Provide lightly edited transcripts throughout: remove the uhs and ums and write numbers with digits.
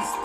vista.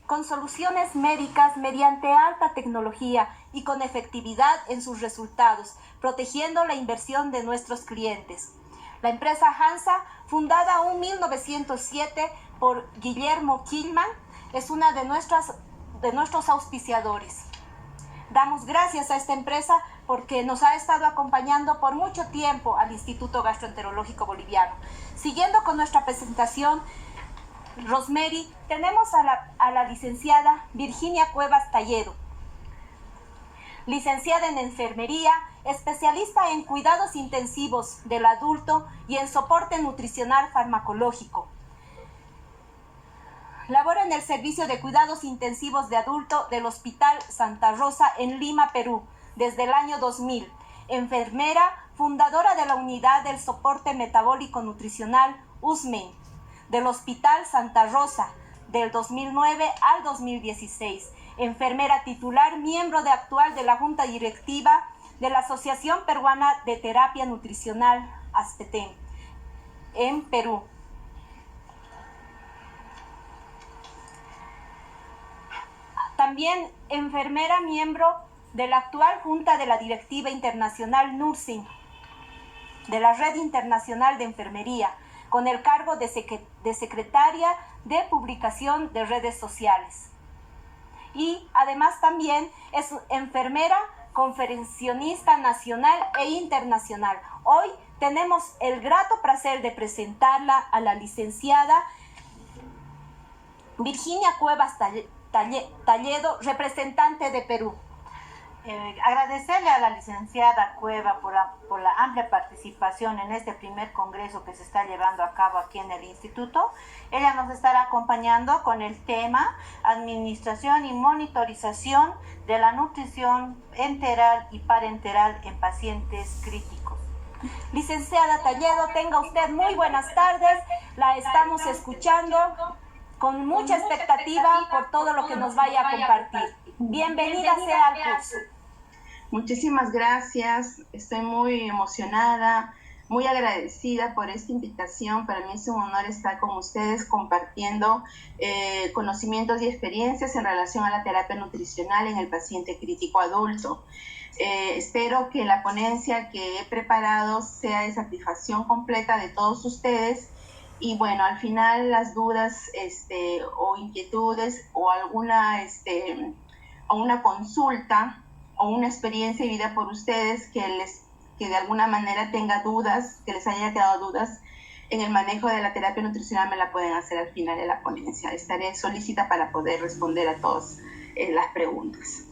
Con soluciones médicas mediante alta tecnología y con efectividad en sus resultados, protegiendo la inversión de nuestros clientes. La empresa Hansa, fundada en 1907 por Guillermo Killman, es una de nuestros auspiciadores. Damos gracias a esta empresa porque nos ha estado acompañando por mucho tiempo al Instituto Gastroenterológico Boliviano. Siguiendo con nuestra presentación, Rosemary, tenemos a la licenciada Virginia Cuevas Talledo, licenciada en enfermería, especialista en cuidados intensivos del adulto y en soporte nutricional farmacológico. Labora en el Servicio de Cuidados Intensivos de Adulto del Hospital Santa Rosa en Lima, Perú, desde el año 2000. Enfermera, fundadora de la Unidad del Soporte Metabólico Nutricional, USMEN, del Hospital Santa Rosa, del 2009 al 2016. Enfermera titular, miembro actual de la Junta Directiva de la Asociación Peruana de Terapia Nutricional, ASPETEN, en Perú. También enfermera, miembro de la actual Junta de la Directiva Internacional Nursing, de la Red Internacional de Enfermería, con el cargo de secretaria de publicación de redes sociales. Y además también es enfermera, conferencionista nacional e internacional. Hoy tenemos el grato placer de presentarla a la licenciada Virginia Cuevas Talledo, representante de Perú. Agradecerle a la licenciada Cueva por la amplia participación en este primer congreso que se está llevando a cabo aquí en el instituto. Ella nos estará acompañando con el tema Administración y Monitorización de la Nutrición Enteral y Parenteral en Pacientes Críticos. Licenciada Talledo, tenga usted muy buenas tardes. La estamos escuchando con mucha expectativa por todo lo que nos vaya a compartir. Bienvenida sea al curso. Muchísimas gracias, estoy muy emocionada, muy agradecida por esta invitación. Para mí es un honor estar con ustedes compartiendo conocimientos y experiencias en relación a la terapia nutricional en el paciente crítico adulto. Espero que la ponencia que he preparado sea de satisfacción completa de todos ustedes y bueno, al final las dudas o inquietudes o alguna una consulta o una experiencia vivida por ustedes que de alguna manera tenga dudas, que les haya quedado dudas en el manejo de la terapia nutricional, me la pueden hacer al final de la ponencia. Estaré solícita para poder responder a todas las preguntas.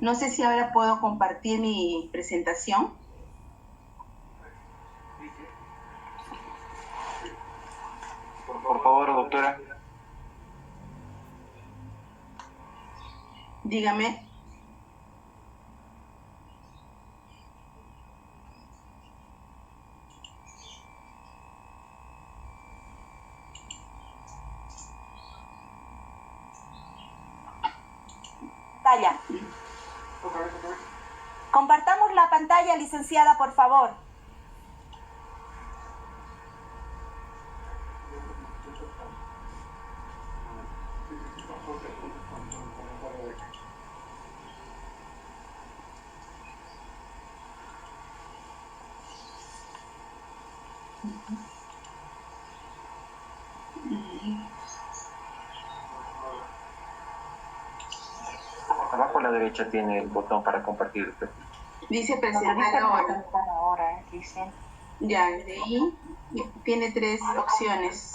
No sé si ahora puedo compartir mi presentación. Por favor, doctora. Dígame. pantalla. Compartamos la pantalla, licenciada, por favor. Abajo a la derecha tiene el botón para compartir el perfil. Dice presentar ahora. Ahora, dicen. Ya, de ahí tiene 3 opciones.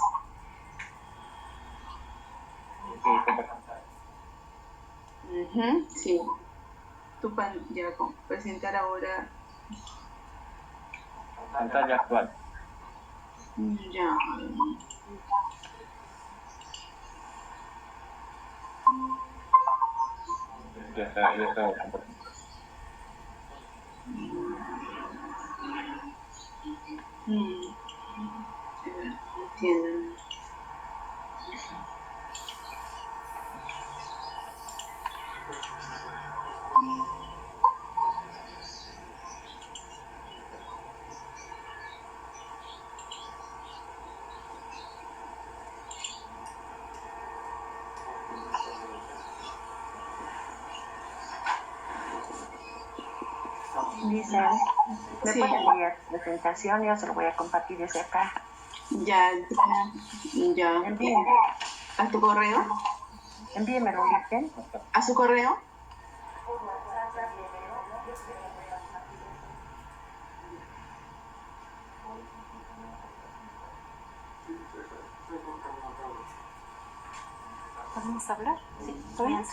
Sí. Ya, presentar ahora. Pantalla actual. Ya. Ya está compartiendo. Entiendo. Dice, ¿me Sí. puede enviar la presentación? Yo se lo voy a compartir desde acá. Ya. Envíeme, ¿A tu correo? envíemelo, ¿viste? ¿A su correo? ¿Podemos hablar? Sí. ¿Podemos?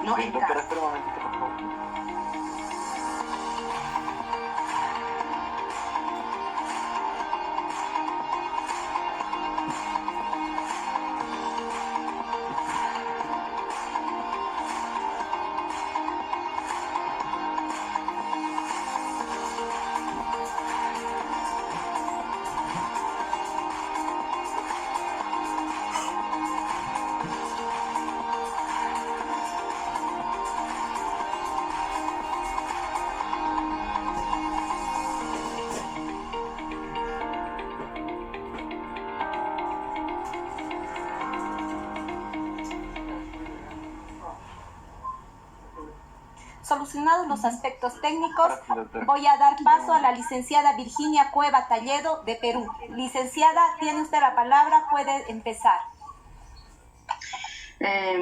¿no? Sí, doctora, espera un momentito, por favor. Solucionados los aspectos técnicos, Ahora sí, doctora. voy a dar paso a la licenciada Virginia Cueva Talledo de Perú. Licenciada, tiene usted la palabra, puede empezar.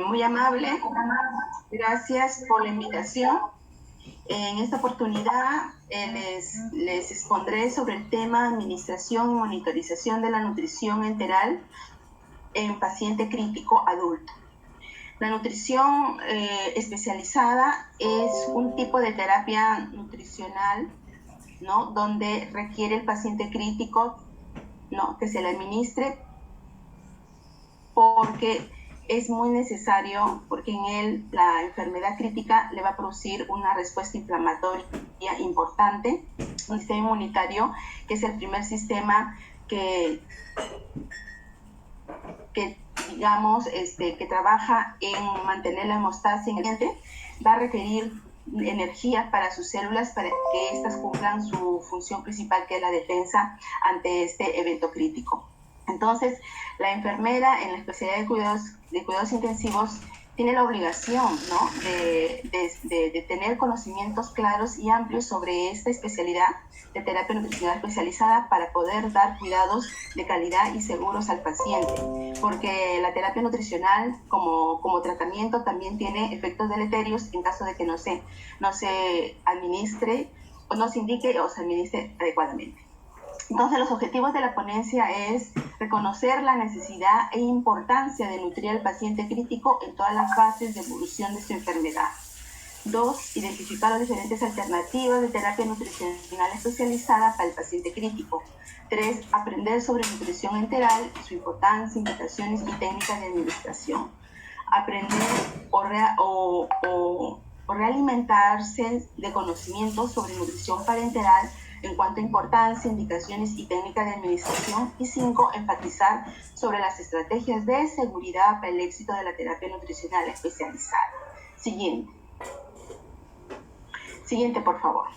Muy amable, gracias por la invitación. En esta oportunidad les expondré sobre el tema administración y monitorización de la nutrición enteral en paciente crítico adulto. La nutrición especializada es un tipo de terapia nutricional, ¿no?, donde requiere el paciente crítico, ¿no?, que se le administre porque es muy necesario, porque en él la enfermedad crítica le va a producir una respuesta inflamatoria importante, un sistema inmunitario que es el primer sistema que digamos, que trabaja en mantener la hemostasia en el paciente, va a requerir energía para sus células para que éstas cumplan su función principal, que es la defensa ante este evento crítico. Entonces, la enfermera en la especialidad de cuidados intensivos tiene la obligación, ¿no?, de tener conocimientos claros y amplios sobre esta especialidad de terapia nutricional especializada para poder dar cuidados de calidad y seguros al paciente, porque la terapia nutricional como tratamiento también tiene efectos deleterios en caso de que no se administre o no se indique o se administre adecuadamente. Entonces, los objetivos de la ponencia es reconocer la necesidad e importancia de nutrir al paciente crítico en todas las fases de evolución de su enfermedad. 2, identificar las diferentes alternativas de terapia nutricional especializada para el paciente crítico. 3, aprender sobre nutrición enteral, su importancia, indicaciones y técnicas de administración. Aprender o realimentarse de conocimientos sobre nutrición parenteral en cuanto a importancia, indicaciones y técnicas de administración. Y 5, enfatizar sobre las estrategias de seguridad para el éxito de la terapia nutricional especializada. Siguiente, por favor.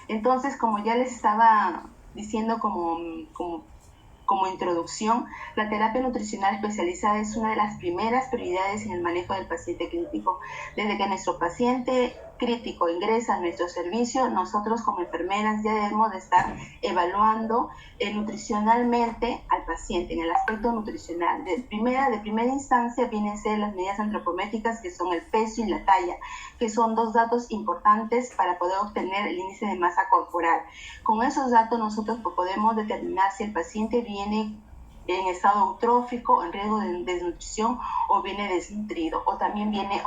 Entonces, como ya les estaba diciendo como introducción, la terapia nutricional especializada es una de las primeras prioridades en el manejo del paciente crítico. Desde que nuestro paciente crítico ingresa a nuestro servicio, nosotros como enfermeras ya debemos de estar evaluando nutricionalmente al paciente en el aspecto nutricional. De primera instancia vienen a ser las medidas antropométricas, que son el peso y la talla, que son 2 datos importantes para poder obtener el índice de masa corporal. Con esos datos nosotros podemos determinar si el paciente viene en estado eutrófico, en riesgo de desnutrición, o viene desnutrido, o también viene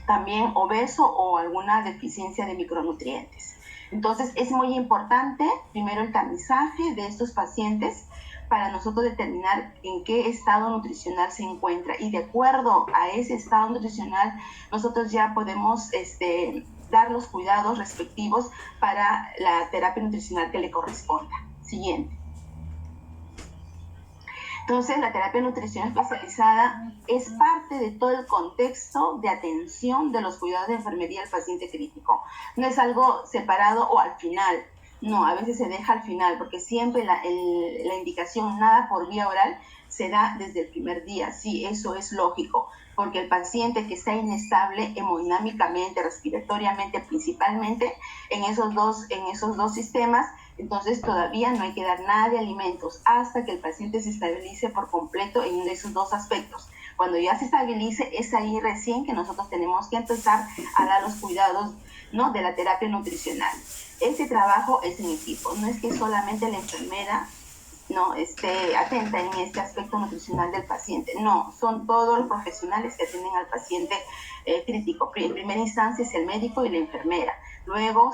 también obeso o alguna deficiencia de micronutrientes. Entonces, es muy importante primero el tamizaje de estos pacientes para nosotros determinar en qué estado nutricional se encuentra, y de acuerdo a ese estado nutricional nosotros ya podemos dar los cuidados respectivos para la terapia nutricional que le corresponda. Siguiente. Entonces, la terapia nutricional especializada es parte de todo el contexto de atención de los cuidados de enfermería al paciente crítico. No es algo separado o al final. No, a veces se deja al final, porque siempre la indicación nada por vía oral se da desde el primer día. Sí, eso es lógico, porque el paciente que está inestable hemodinámicamente, respiratoriamente principalmente, en esos dos sistemas, entonces todavía no hay que dar nada de alimentos hasta que el paciente se estabilice por completo en esos 2 aspectos. Cuando ya se estabilice, es ahí recién que nosotros tenemos que empezar a dar los cuidados, ¿no?, de la terapia nutricional. Este trabajo es en equipo, no es que solamente la enfermera no esté atenta en este aspecto nutricional del paciente. No, son todos los profesionales que atienden al paciente crítico. En primera instancia es el médico y la enfermera. Luego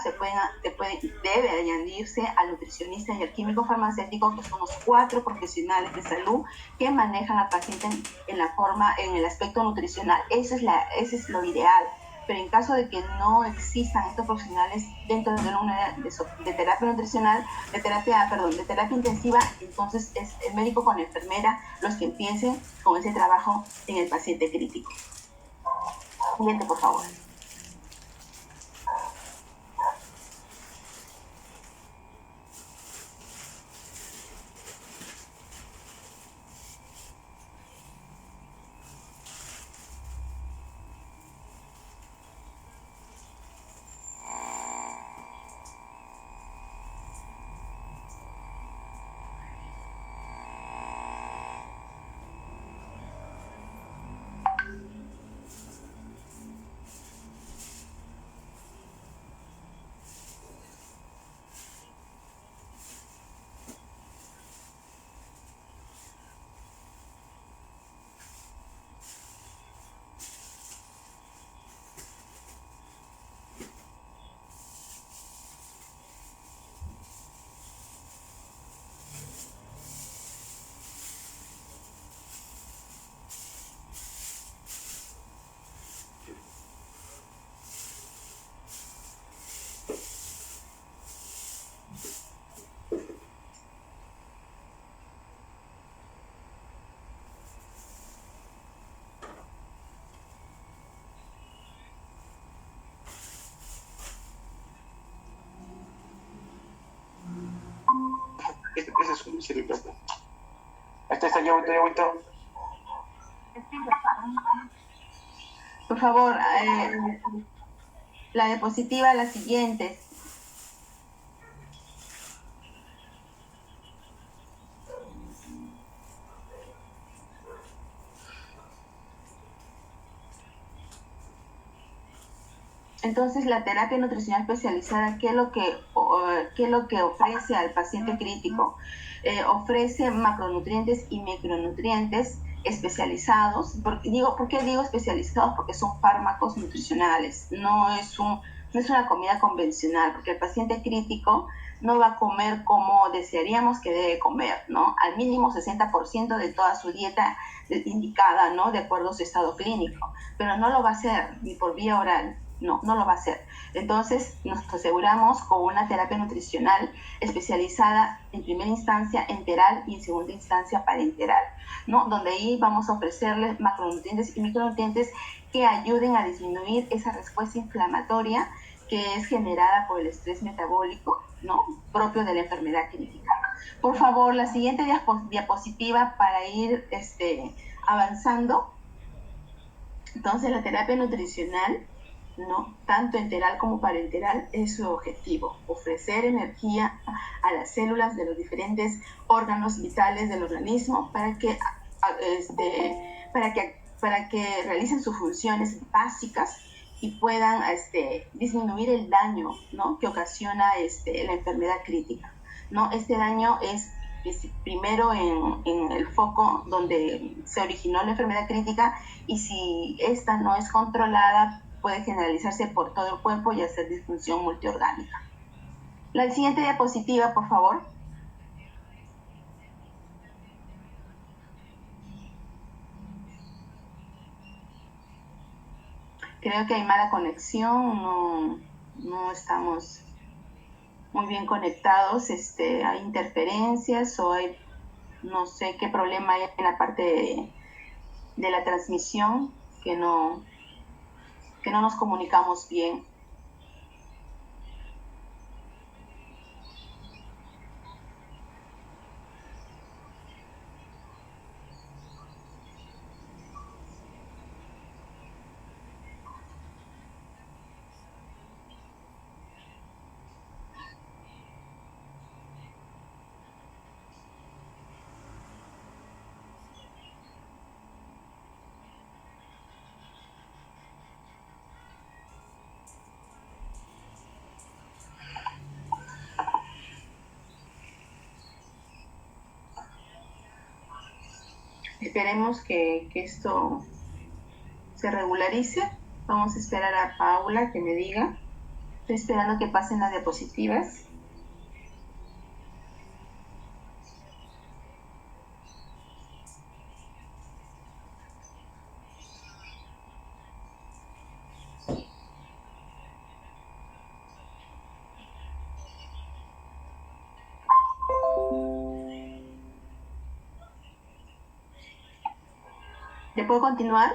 debe añadirse al nutricionista y al químico farmacéutico, que son los 4 profesionales de salud que manejan al paciente en el aspecto nutricional. Eso es lo ideal. Pero en caso de que no existan estos profesionales dentro de una de terapia nutricional, de terapia intensiva, entonces es el médico con la enfermera los que empiecen con ese trabajo en el paciente crítico. Siguiente, por favor. Ese es un misericordia. Está ya vuelto. Por favor, la diapositiva, las siguientes. Entonces, la terapia nutricional especializada, ¿qué es lo que ofrece al paciente crítico? Ofrece macronutrientes y micronutrientes especializados. ¿Por qué digo especializados? Porque son fármacos nutricionales, no es una comida convencional, porque el paciente crítico no va a comer como desearíamos que debe comer, ¿no? Al mínimo 60% de toda su dieta indicada, ¿no? De acuerdo a su estado clínico, pero no lo va a hacer ni por vía oral. No lo va a hacer. Entonces nos aseguramos con una terapia nutricional especializada en primera instancia enteral y en segunda instancia parenteral, ¿no? Donde ahí vamos a ofrecerles macronutrientes y micronutrientes que ayuden a disminuir esa respuesta inflamatoria que es generada por el estrés metabólico, ¿no? Propio de la enfermedad crítica. Por favor, la siguiente diapositiva para ir avanzando. Entonces, la terapia nutricional, ¿no? Tanto enteral como parenteral, es su objetivo: ofrecer energía a las células de los diferentes órganos vitales del organismo para que realicen sus funciones básicas y puedan disminuir el daño, ¿no? Que ocasiona la enfermedad crítica, ¿no? Este daño es primero en el foco donde se originó la enfermedad crítica, y si esta no es controlada puede generalizarse por todo el cuerpo y hacer disfunción multiorgánica. La siguiente diapositiva, por favor. Creo que hay mala conexión, no estamos muy bien conectados, hay interferencias o hay, no sé qué problema hay en la parte de la transmisión, que no nos comunicamos bien. Esperemos que esto se regularice. Vamos a esperar a Paula que me diga. Estoy esperando que pasen las diapositivas. ¿Le puedo continuar?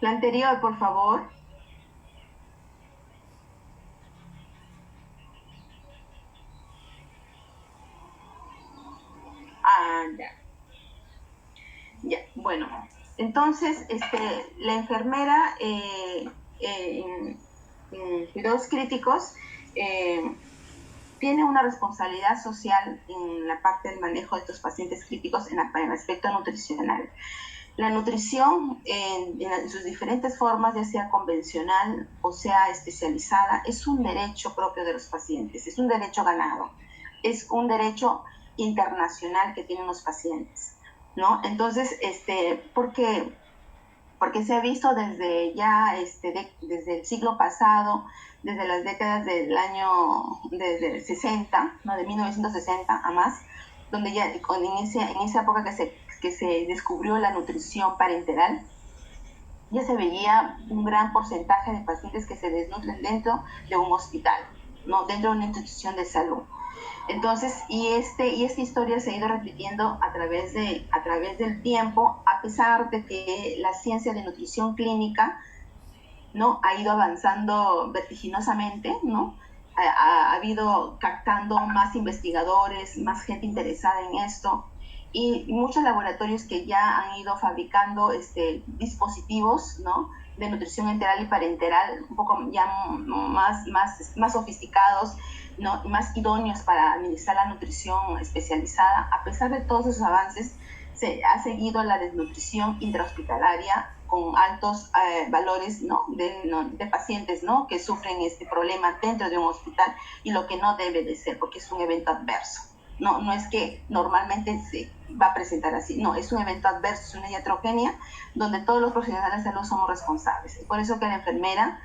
La anterior, por favor. Ya. Ya, bueno. Entonces, la enfermera en cuidados críticos tiene una responsabilidad social en la parte del manejo de estos pacientes críticos en el aspecto nutricional. La nutrición en sus diferentes formas, ya sea convencional o sea especializada, es un derecho propio de los pacientes, es un derecho ganado, es un derecho internacional que tienen los pacientes, ¿no? Entonces, porque se ha visto desde ya, desde el siglo pasado, desde las décadas desde 60, ¿no? De 1960 a más, donde ya en esa época que se descubrió la nutrición parenteral, ya se veía un gran porcentaje de pacientes que se desnutren dentro de un hospital, ¿no? Dentro de una institución de salud. Entonces, y esta historia se ha ido repitiendo a través del tiempo, a pesar de que la ciencia de nutrición clínica, ¿no? Ha ido avanzando vertiginosamente, ¿no? Ha habido captando más investigadores, más gente interesada en esto, y muchos laboratorios que ya han ido fabricando dispositivos, ¿no? De nutrición enteral y parenteral, un poco ya más sofisticados, ¿no? Más idóneos para administrar la nutrición especializada. A pesar de todos esos avances, se ha seguido la desnutrición intrahospitalaria con altos valores, ¿no? De pacientes, ¿no? Que sufren este problema dentro de un hospital, y lo que no debe de ser, porque es un evento adverso. No es que normalmente se va a presentar así, no, es un evento adverso, es una iatrogenia donde todos los profesionales de salud somos responsables. Por eso que la enfermera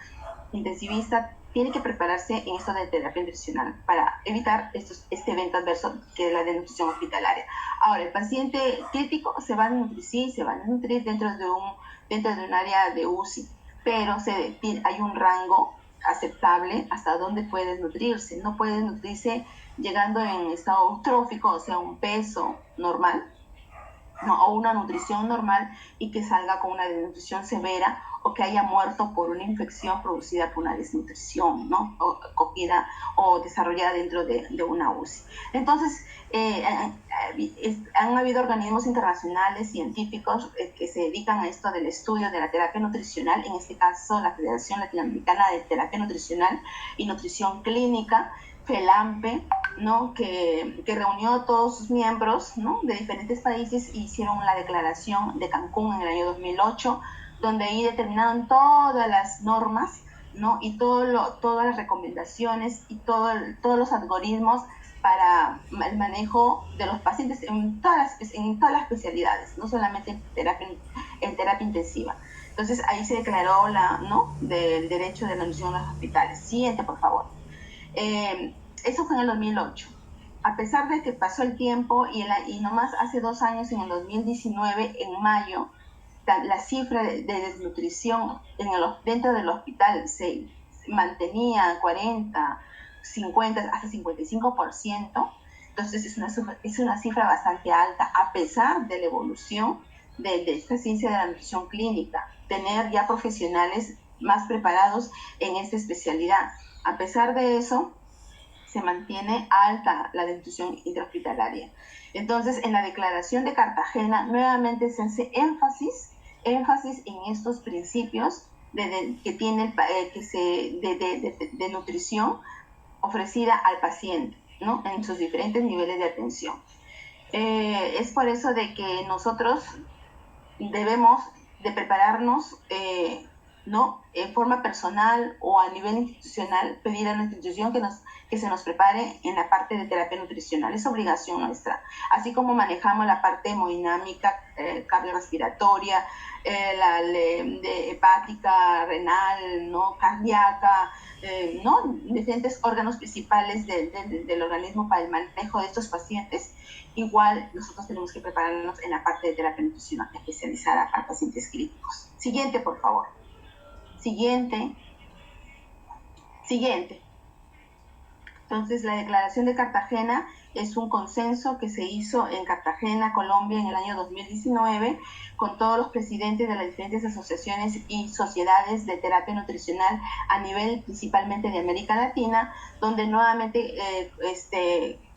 intensivista tiene que prepararse en esto de terapia nutricional para evitar este evento adverso que es la desnutrición hospitalaria. Ahora, el paciente crítico se va a nutrir dentro de un área de UCI, pero hay un rango aceptable hasta donde puede nutrirse. No puede nutrirse llegando en estado eutrófico, o sea, un peso normal, ¿no? O una nutrición normal, y que salga con una desnutrición severa, o que haya muerto por una infección producida por una desnutrición, ¿no? O cogida o desarrollada dentro de una UCI. Entonces, han habido organismos internacionales científicos que se dedican a esto del estudio de la terapia nutricional, en este caso la Federación Latinoamericana de Terapia Nutricional y Nutrición Clínica, FELAMPE, ¿no? que reunió a todos sus miembros, ¿no? De diferentes países, e hicieron la declaración de Cancún en el año 2008, donde ahí determinaron todas las normas, ¿no? Y todas las recomendaciones y todos los algoritmos para el manejo de los pacientes en todas las especialidades, no solamente en terapia intensiva. Entonces ahí se declaró ¿no? del derecho de la nutrición en los hospitales. Siguiente, por favor. Eso fue en el 2008. A pesar de que pasó el tiempo y nomás hace 2 años, en el 2019, en mayo, la cifra de desnutrición dentro del hospital se mantenía 40, 50, hasta 55%. Entonces es una cifra bastante alta, a pesar de la evolución de esta ciencia de la nutrición clínica, tener ya profesionales más preparados en esta especialidad. A pesar de eso, se mantiene alta la desnutrición intrahospitalaria. Entonces, en la declaración de Cartagena, nuevamente se hace énfasis en estos principios que tiene de nutrición ofrecida al paciente, ¿no? En sus diferentes niveles de atención. Es por eso de que nosotros debemos de prepararnos ¿no? En forma personal o a nivel institucional, pedir a nuestra institución que se nos prepare en la parte de terapia nutricional. Es obligación nuestra. Así como manejamos la parte hemodinámica, cardiorrespiratoria, de hepática, renal, ¿no? Cardíaca, ¿no? Diferentes órganos principales del organismo para el manejo de estos pacientes. Igual nosotros tenemos que prepararnos en la parte de terapia nutricional especializada para pacientes críticos. Siguiente, por favor. Siguiente. Entonces, la Declaración de Cartagena es un consenso que se hizo en Cartagena, Colombia, en el año 2019, con todos los presidentes de las diferentes asociaciones y sociedades de terapia nutricional a nivel principalmente de América Latina, donde nuevamente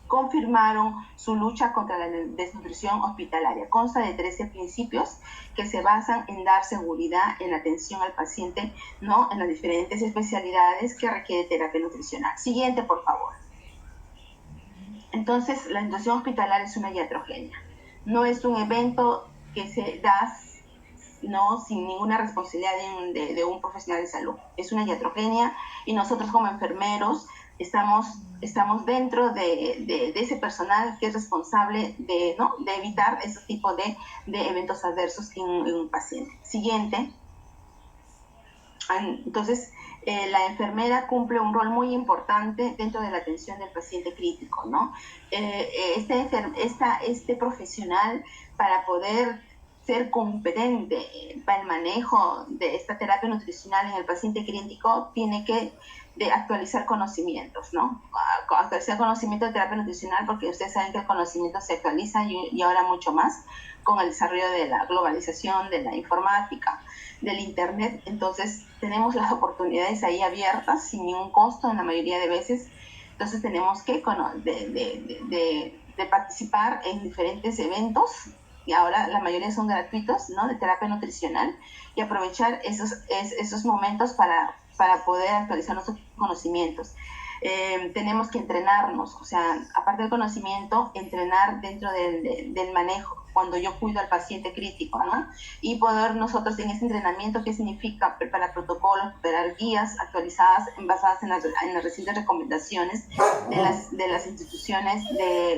confirmaron su lucha contra la desnutrición hospitalaria. Consta de 13 principios que se basan en dar seguridad en la atención al paciente, ¿no? En las diferentes especialidades que requiere terapia nutricional. Siguiente, por favor. Entonces, la nutrición hospitalaria es una iatrogenia. No es un evento que se da, ¿no?, sin ninguna responsabilidad de un profesional de salud. Es una iatrogenia y nosotros como enfermeros estamos dentro de ese personal que es responsable de evitar ese tipo de eventos adversos en un paciente. Siguiente. Entonces, la enfermera cumple un rol muy importante dentro de la atención del paciente crítico, ¿no? Este profesional, para poder ser competente para el manejo de esta terapia nutricional en el paciente crítico, tiene que actualizar conocimientos, ¿no? Actualizar conocimiento de terapia nutricional, porque ustedes saben que el conocimiento se actualiza y ahora mucho más con el desarrollo de la globalización, de la informática, del internet. Entonces tenemos las oportunidades ahí abiertas sin ningún costo en la mayoría de veces. Entonces tenemos que de participar en diferentes eventos, y ahora la mayoría son gratuitos, ¿no?, de terapia nutricional, y aprovechar esos momentos para poder actualizar nuestros conocimientos. Tenemos que entrenarnos, o sea, aparte del conocimiento, entrenar dentro del manejo, cuando yo cuido al paciente crítico, ¿no? Y poder nosotros en este entrenamiento, ¿qué significa? Preparar protocolos, preparar guías actualizadas, basadas en las recientes recomendaciones de las instituciones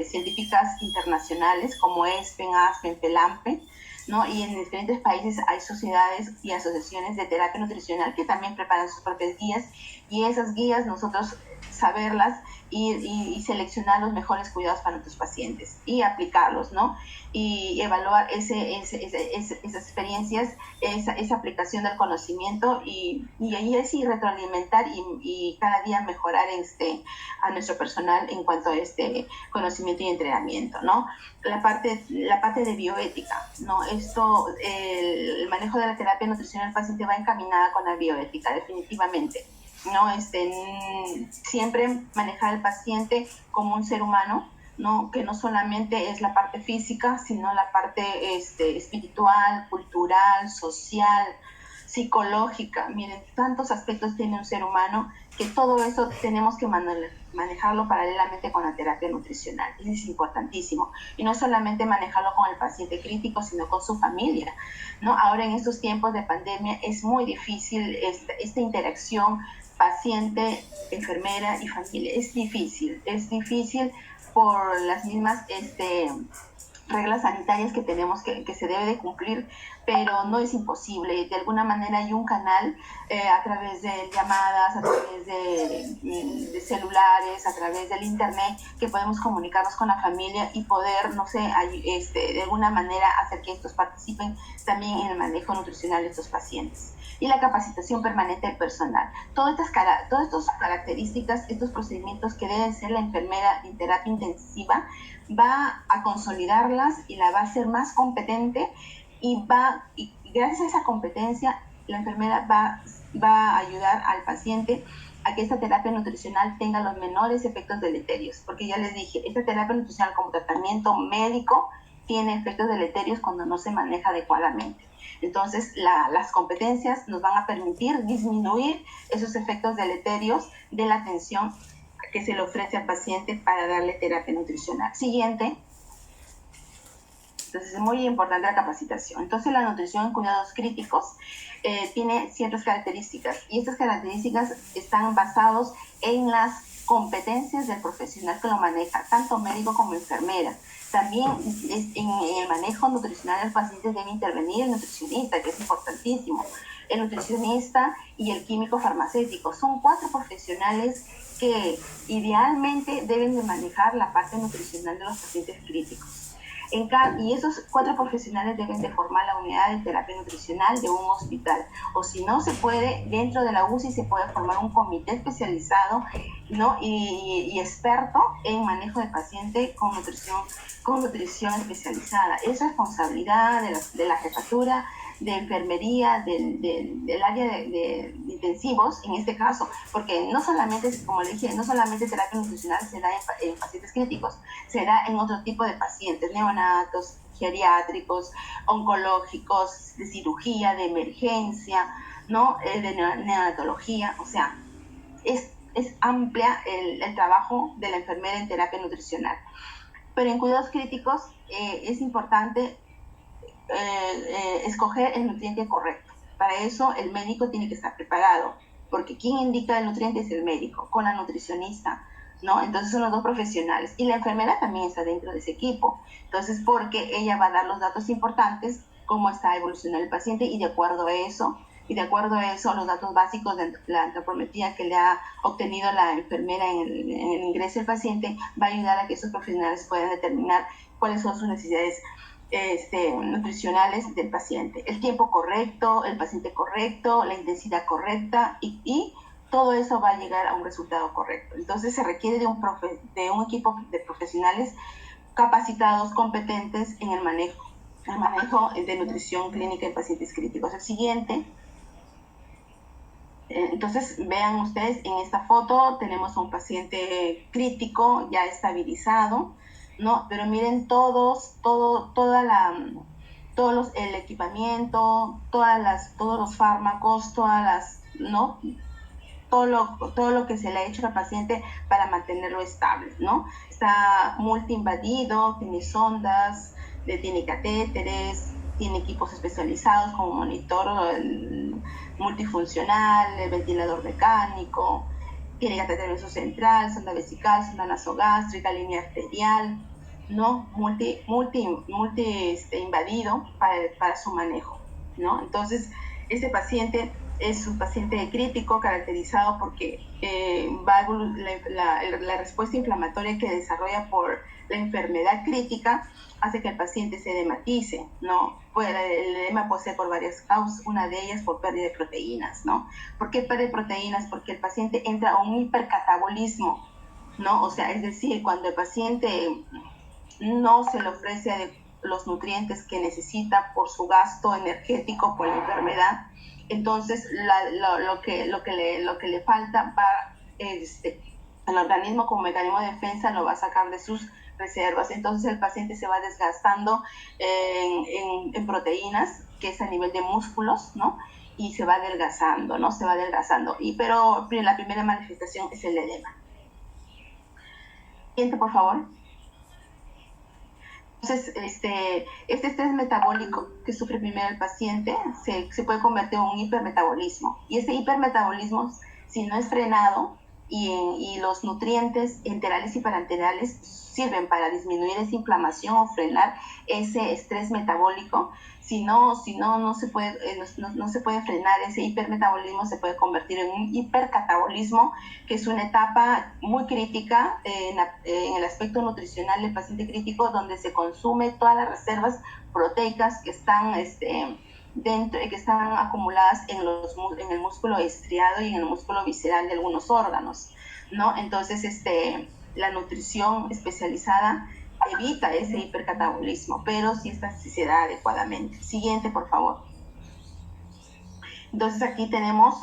científicas internacionales, como ESPEN, ASPEN, PELAMPE, ¿no? Y en diferentes países hay sociedades y asociaciones de terapia nutricional que también preparan sus propias guías, y esas guías nosotros saberlas y seleccionar los mejores cuidados para nuestros pacientes y aplicarlos, ¿no? Y evaluar esas experiencias, esa aplicación del conocimiento, y ahí así retroalimentar y cada día mejorar a nuestro personal en cuanto a este conocimiento y entrenamiento, ¿no? La parte de bioética, ¿no? El manejo de la terapia nutricional del paciente va encaminada con la bioética, definitivamente, ¿no? Siempre manejar al paciente como un ser humano, ¿no? Que no solamente es la parte física, sino la parte espiritual, cultural, social, psicológica. Miren, tantos aspectos tiene un ser humano, que todo eso tenemos que manejarlo paralelamente con la terapia nutricional. Eso es importantísimo. Y no solamente manejarlo con el paciente crítico, sino con su familia, ¿no? Ahora en estos tiempos de pandemia es muy difícil esta interacción paciente, enfermera y familia. Es difícil por las mismas reglas sanitarias que tenemos que se debe de cumplir, pero no es imposible. De alguna manera hay un canal a través de llamadas, a través de celulares, a través del internet, que podemos comunicarnos con la familia y poder, no sé, de alguna manera hacer que estos participen también en el manejo nutricional de estos pacientes. Y la capacitación permanente del personal. Todas estas características, estos procedimientos que debe ser la enfermera en terapia intensiva, va a consolidarlas y la va a hacer más competente, y gracias a esa competencia la enfermera va a ayudar al paciente a que esta terapia nutricional tenga los menores efectos deleterios, porque ya les dije, esta terapia nutricional como tratamiento médico tiene efectos deleterios cuando no se maneja adecuadamente. Entonces, las competencias nos van a permitir disminuir esos efectos deleterios de la atención que se le ofrece al paciente para darle terapia nutricional. Siguiente. Entonces es muy importante la capacitación. Entonces la nutrición en cuidados críticos tiene ciertas características y estas características están basadas en las competencias del profesional que lo maneja, tanto médico como enfermera. También en el manejo nutricional del paciente debe intervenir el nutricionista, que es importantísimo. El nutricionista y el químico farmacéutico son 4 profesionales que idealmente deben de manejar la parte nutricional de los pacientes críticos. Y esos 4 profesionales deben de formar la unidad de terapia nutricional de un hospital. O si no se puede, dentro de la UCI se puede formar un comité especializado, ¿no? y experto en manejo de paciente con nutrición especializada. Es responsabilidad de la jefatura de enfermería, del área de intensivos, en este caso, porque no solamente, como le dije, no solamente terapia nutricional se da en pacientes críticos, se da en otro tipo de pacientes, neonatos, geriátricos, oncológicos, de cirugía, de emergencia, ¿no? De neonatología, o sea, es amplia el trabajo de la enfermera en terapia nutricional. Pero en cuidados críticos es importante escoger el nutriente correcto. Para eso el médico tiene que estar preparado, porque quien indica el nutriente es el médico, con la nutricionista, ¿no? Entonces son los 2 profesionales. Y la enfermera también está dentro de ese equipo. Entonces, porque ella va a dar los datos importantes, cómo está evolucionando el paciente, y de acuerdo a eso, los datos básicos de la antropometría que le ha obtenido la enfermera en el ingreso del paciente, va a ayudar a que esos profesionales puedan determinar cuáles son sus necesidades nutricionales del paciente, el tiempo correcto, el paciente correcto, la intensidad correcta y todo eso va a llegar a un resultado correcto. Entonces se requiere de un equipo de profesionales capacitados, competentes en el manejo de nutrición clínica en pacientes críticos. El siguiente. Entonces vean ustedes, en esta foto tenemos a un paciente crítico ya estabilizado, ¿no? Pero miren el equipamiento, todos los fármacos, ¿no? Todo lo que se le ha hecho al paciente para mantenerlo estable, ¿no? Está multiinvadido, tiene sondas, tiene catéteres, tiene equipos especializados como monitor multifuncional, el ventilador mecánico, tiene catéter venoso central, sonda vesical, sonda nasogástrica, línea arterial, ¿no? Invadido para su manejo, ¿no? Entonces, este paciente es un paciente crítico caracterizado porque la respuesta inflamatoria que desarrolla por la enfermedad crítica hace que el paciente se edematice, ¿no? Pues el edema puede ser por varias causas, una de ellas por pérdida de proteínas, ¿no? ¿Por qué pérdida de proteínas? Porque el paciente entra a un hipercatabolismo, ¿no? O sea, es decir, cuando el paciente no se le ofrece los nutrientes que necesita por su gasto energético por la enfermedad, entonces lo que le falta el organismo como mecanismo de defensa lo va a sacar de sus reservas. Entonces el paciente se va desgastando en proteínas, que es a nivel de músculos, ¿no? Y se va adelgazando, ¿no? Pero la primera manifestación es el edema. Siguiente, por favor. Entonces, este estrés metabólico que sufre primero el paciente se puede convertir en un hipermetabolismo. Y ese hipermetabolismo, si no es frenado, y los nutrientes enterales y parenterales sirven para disminuir esa inflamación o frenar ese estrés metabólico. Si no se puede frenar ese hipermetabolismo, se puede convertir en un hipercatabolismo, que es una etapa muy crítica en el aspecto nutricional del paciente crítico, donde se consume todas las reservas proteicas que están que están acumuladas en el músculo estriado y en el músculo visceral de algunos órganos, ¿no? Entonces, la nutrición especializada evita ese hipercatabolismo, pero si se da adecuadamente. Siguiente, por favor. Entonces, aquí tenemos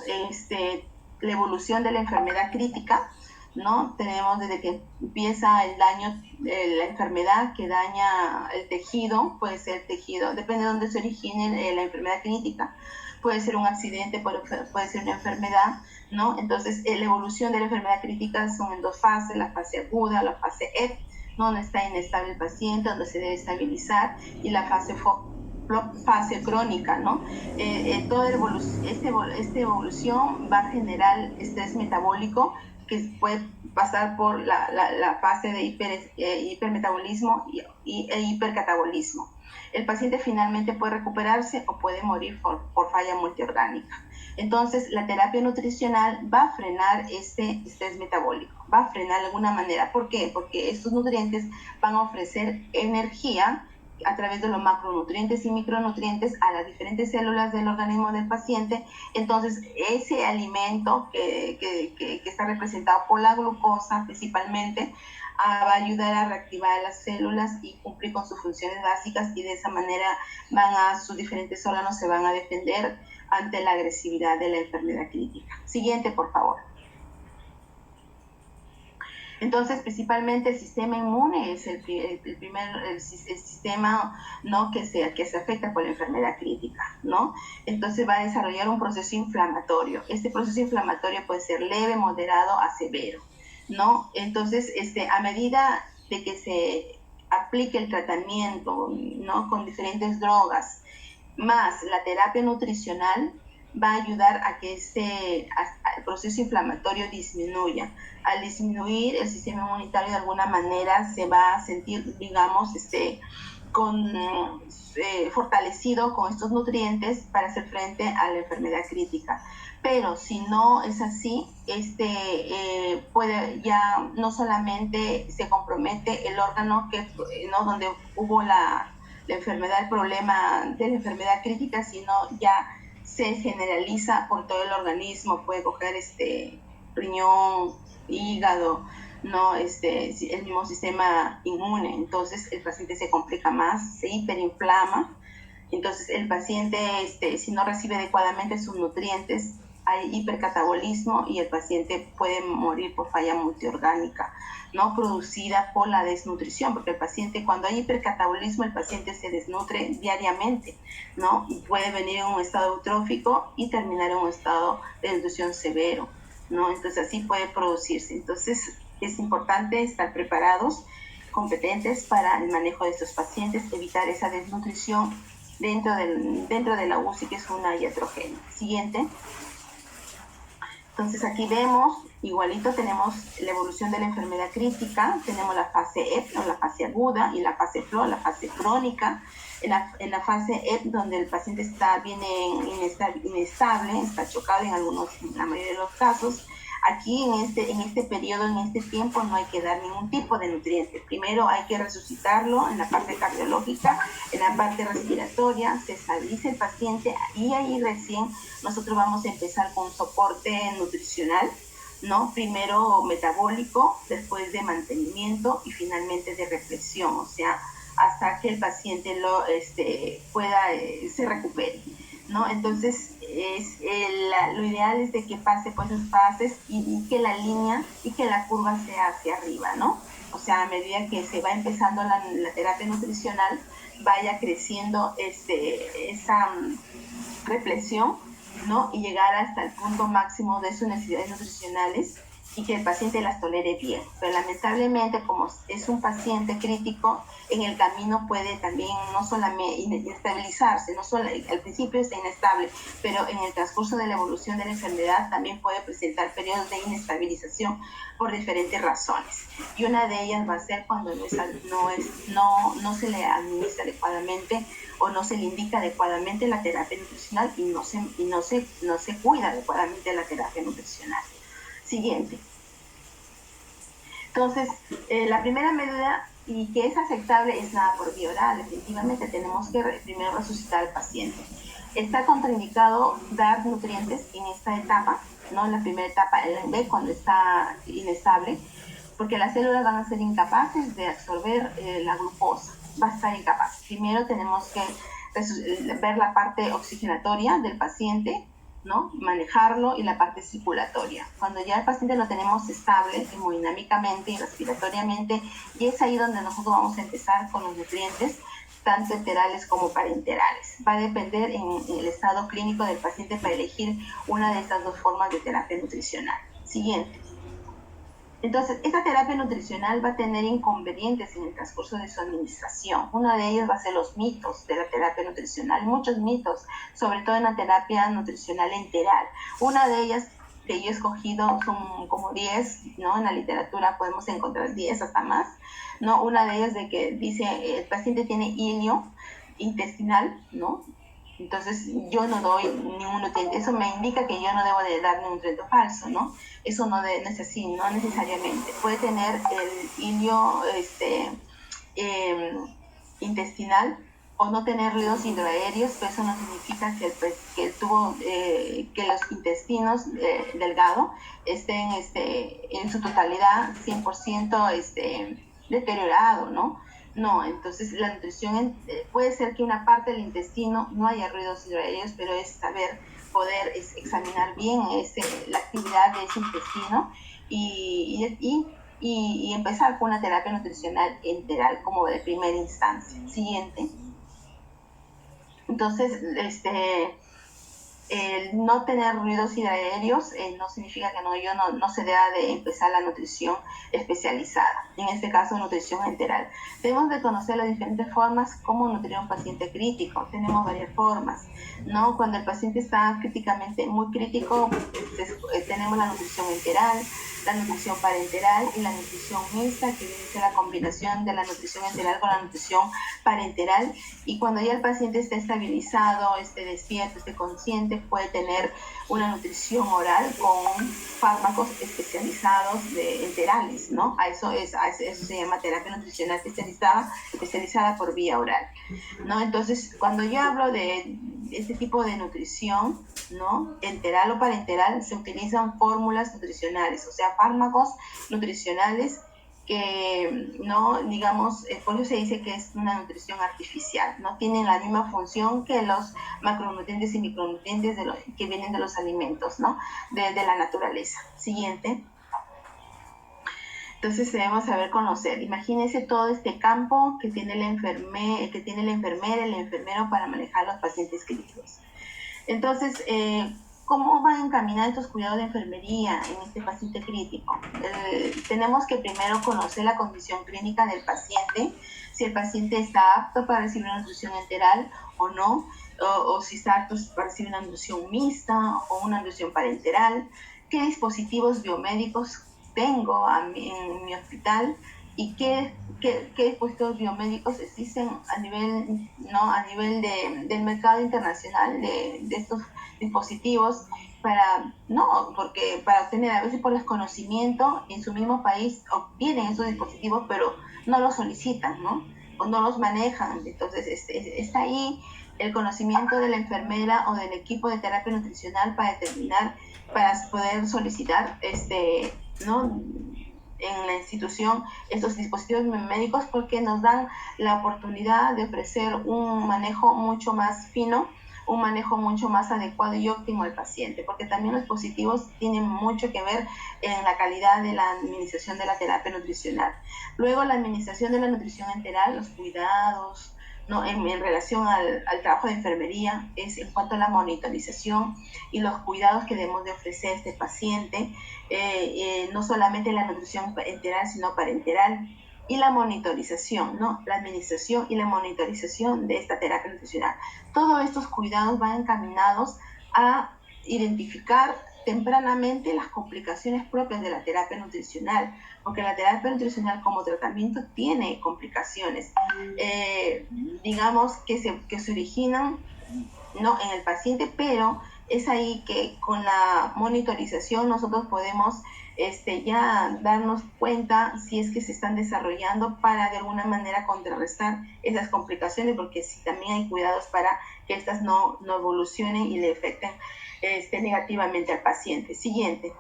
la evolución de la enfermedad crítica, ¿no? Tenemos desde que empieza el daño, la enfermedad que daña el tejido, puede ser tejido, depende de dónde se origine la enfermedad crítica, puede ser un accidente, puede ser una enfermedad, ¿no? Entonces, la evolución de la enfermedad crítica son en 2 fases, la fase aguda, la fase EP, donde está inestable el paciente, donde se debe estabilizar, y la fase crónica, ¿no? Toda esta evolución va a generar estrés metabólico que puede pasar por la fase de hipermetabolismo e hipercatabolismo. El paciente finalmente puede recuperarse o puede morir por falla multiorgánica. Entonces, la terapia nutricional va a frenar este estrés metabólico, va a frenar de alguna manera. ¿Por qué? Porque estos nutrientes van a ofrecer energía a través de los macronutrientes y micronutrientes a las diferentes células del organismo del paciente. Entonces, ese alimento que está representado por la glucosa principalmente, va a ayudar a reactivar las células y cumplir con sus funciones básicas, y de esa manera sus diferentes órganos se van a defender ante la agresividad de la enfermedad crítica. Siguiente, por favor. Entonces, principalmente el sistema inmune es el sistema, ¿no?, que se afecta por la enfermedad crítica, ¿no? Entonces va a desarrollar un proceso inflamatorio. Este proceso inflamatorio puede ser leve, moderado a severo, ¿no? Entonces, a medida de que se aplique el tratamiento, ¿no?, con diferentes drogas, más la terapia nutricional, va a ayudar a que el proceso inflamatorio disminuya. Al disminuir, el sistema inmunitario de alguna manera se va a sentir, digamos, fortalecido con estos nutrientes para hacer frente a la enfermedad crítica. Pero si no es así, puede ya no solamente se compromete el órgano ¿no?, donde hubo la enfermedad, el problema de la enfermedad crítica, sino ya se generaliza por todo el organismo. Puede coger riñón, hígado, ¿no? El mismo sistema inmune. Entonces el paciente se complica más, se hiperinflama. Entonces el paciente, si no recibe adecuadamente sus nutrientes, hay hipercatabolismo y el paciente puede morir por falla multiorgánica, ¿no?, producida por la desnutrición, porque el paciente, cuando hay hipercatabolismo, el paciente se desnutre diariamente, ¿no? Y puede venir en un estado eutrófico y terminar en un estado de desnutrición severo, ¿no? Entonces así puede producirse. Entonces es importante estar preparados, competentes para el manejo de estos pacientes, evitar esa desnutrición dentro de la UCI, que es una iatrogenia. Siguiente. Entonces aquí vemos, igualito tenemos la evolución de la enfermedad crítica, tenemos la fase EP, o la fase aguda, y la fase FLO, la fase crónica. En la fase EP, donde el paciente viene inestable, está chocado en la mayoría de los casos. Aquí en este periodo, en este tiempo, no hay que dar ningún tipo de nutriente. Primero hay que resucitarlo en la parte cardiológica, en la parte respiratoria, se estabiliza el paciente, y ahí recién nosotros vamos a empezar con soporte nutricional, ¿no? Primero metabólico, después de mantenimiento y finalmente de reflexión, o sea, hasta que el paciente se recupere, ¿no? Entonces lo ideal es de que pase por esas fases y que la línea y que la curva sea hacia arriba, ¿no? O sea, a medida que se va empezando la terapia nutricional, vaya creciendo esa reflexión, ¿no? Y llegar hasta el punto máximo de sus necesidades nutricionales y que el paciente las tolere bien. Pero lamentablemente, como es un paciente crítico, en el camino puede también no solamente inestabilizarse, al principio está inestable, pero en el transcurso de la evolución de la enfermedad también puede presentar periodos de inestabilización por diferentes razones. Y una de ellas va a ser cuando no se le administra adecuadamente o no se le indica adecuadamente la terapia nutricional y no se cuida adecuadamente la terapia nutricional. Siguiente. Entonces, la primera medida, y que es aceptable, es nada por vía oral. Definitivamente tenemos que primero resucitar al paciente. Está contraindicado dar nutrientes en esta etapa, ¿no? En la primera etapa, el B, cuando está inestable, porque las células van a ser incapaces de absorber la glucosa, va a estar incapaz. Primero tenemos que ver la parte oxigenatoria del paciente, ¿no? Manejarlo, y la parte circulatoria. Cuando ya el paciente lo tenemos estable hemodinámicamente y respiratoriamente, y es ahí donde nosotros vamos a empezar con los nutrientes, tanto enterales como parenterales. Va a depender en el estado clínico del paciente para elegir una de estas dos formas de terapia nutricional. Siguiente. Entonces, esta terapia nutricional va a tener inconvenientes en el transcurso de su administración. Uno de ellos va a ser los mitos de la terapia nutricional, muchos mitos, sobre todo en la terapia nutricional enteral. Una de ellas que yo he escogido son como 10, ¿no? En la literatura podemos encontrar 10 hasta más, ¿no? Una de ellas de que dice el paciente tiene hilio intestinal, ¿no? Entonces yo no doy ningún nutriente. Eso me indica que yo no debo de dar ningún nutriente falso, ¿no? Eso no es así, no necesariamente. Puede tener el hilio intestinal o no tener fluidos hidroaéreos, pero eso no significa que los intestinos delgados estén en su totalidad 100% deteriorado, ¿no? No, entonces la nutrición puede ser que una parte del intestino no haya ruidos hidroaéreos, pero es saber poder examinar bien la actividad de ese intestino y empezar con una terapia nutricional enteral como de primera instancia. Siguiente. Entonces, el no tener ruidos hidroaéreos no significa que no se deba de empezar la nutrición especializada, en este caso nutrición enteral. Debemos de conocer las diferentes formas como nutrir a un paciente crítico. Tenemos varias formas, ¿no? Cuando el paciente está críticamente muy crítico, tenemos la nutrición enteral, la nutrición parenteral y la nutrición mixta, que viene a ser la combinación de la nutrición enteral con la nutrición parenteral. Y cuando ya el paciente está estabilizado, despierto, consciente, puede tener una nutrición oral con fármacos especializados enterales, ¿no? Eso se llama terapia nutricional especializada por vía oral, ¿no? Entonces, cuando yo hablo de este tipo de nutrición, ¿no? Enteral o parenteral, se utilizan fórmulas nutricionales, o sea, fármacos nutricionales que no, digamos, por eso se dice que es una nutrición artificial, no tienen la misma función que los macronutrientes y micronutrientes que vienen de los alimentos, ¿no? De la naturaleza. Siguiente. Entonces debemos saber conocer. Imagínense todo este campo que tiene la enfermera, el enfermero para manejar los pacientes críticos. Entonces, ¿cómo van a encaminar estos cuidados de enfermería en este paciente crítico? Tenemos que primero conocer la condición clínica del paciente, si el paciente está apto para recibir una nutrición enteral o no, o si está apto para recibir una nutrición mixta o una nutrición parenteral, qué dispositivos biomédicos tengo en mi hospital y qué dispositivos biomédicos existen a nivel del mercado internacional de estos dispositivos porque para obtener, a veces por desconocimiento en su mismo país obtienen esos dispositivos pero no los solicitan, ¿no? O no los manejan. Entonces está ahí el conocimiento de la enfermera o del equipo de terapia nutricional para poder solicitar ¿no? En la institución estos dispositivos médicos, porque nos dan la oportunidad de ofrecer un manejo mucho más fino, un manejo mucho más adecuado y óptimo al paciente, porque también los dispositivos tienen mucho que ver en la calidad de la administración de la terapia nutricional. Luego, la administración de la nutrición enteral, los cuidados, ¿no? En relación al trabajo de enfermería, es en cuanto a la monitorización y los cuidados que debemos de ofrecer a este paciente, no solamente la nutrición enteral, sino parenteral, y la monitorización, ¿no? La administración y la monitorización de esta terapia nutricional. Todos estos cuidados van encaminados a identificar tempranamente las complicaciones propias de la terapia nutricional, porque la terapia nutricional como tratamiento tiene complicaciones, digamos, que se originan, ¿no? En el paciente, pero es ahí que con la monitorización nosotros podemos ya darnos cuenta si es que se están desarrollando para de alguna manera contrarrestar esas complicaciones, porque sí, también hay cuidados para que estas no evolucionen y le afecten negativamente al paciente. Siguiente.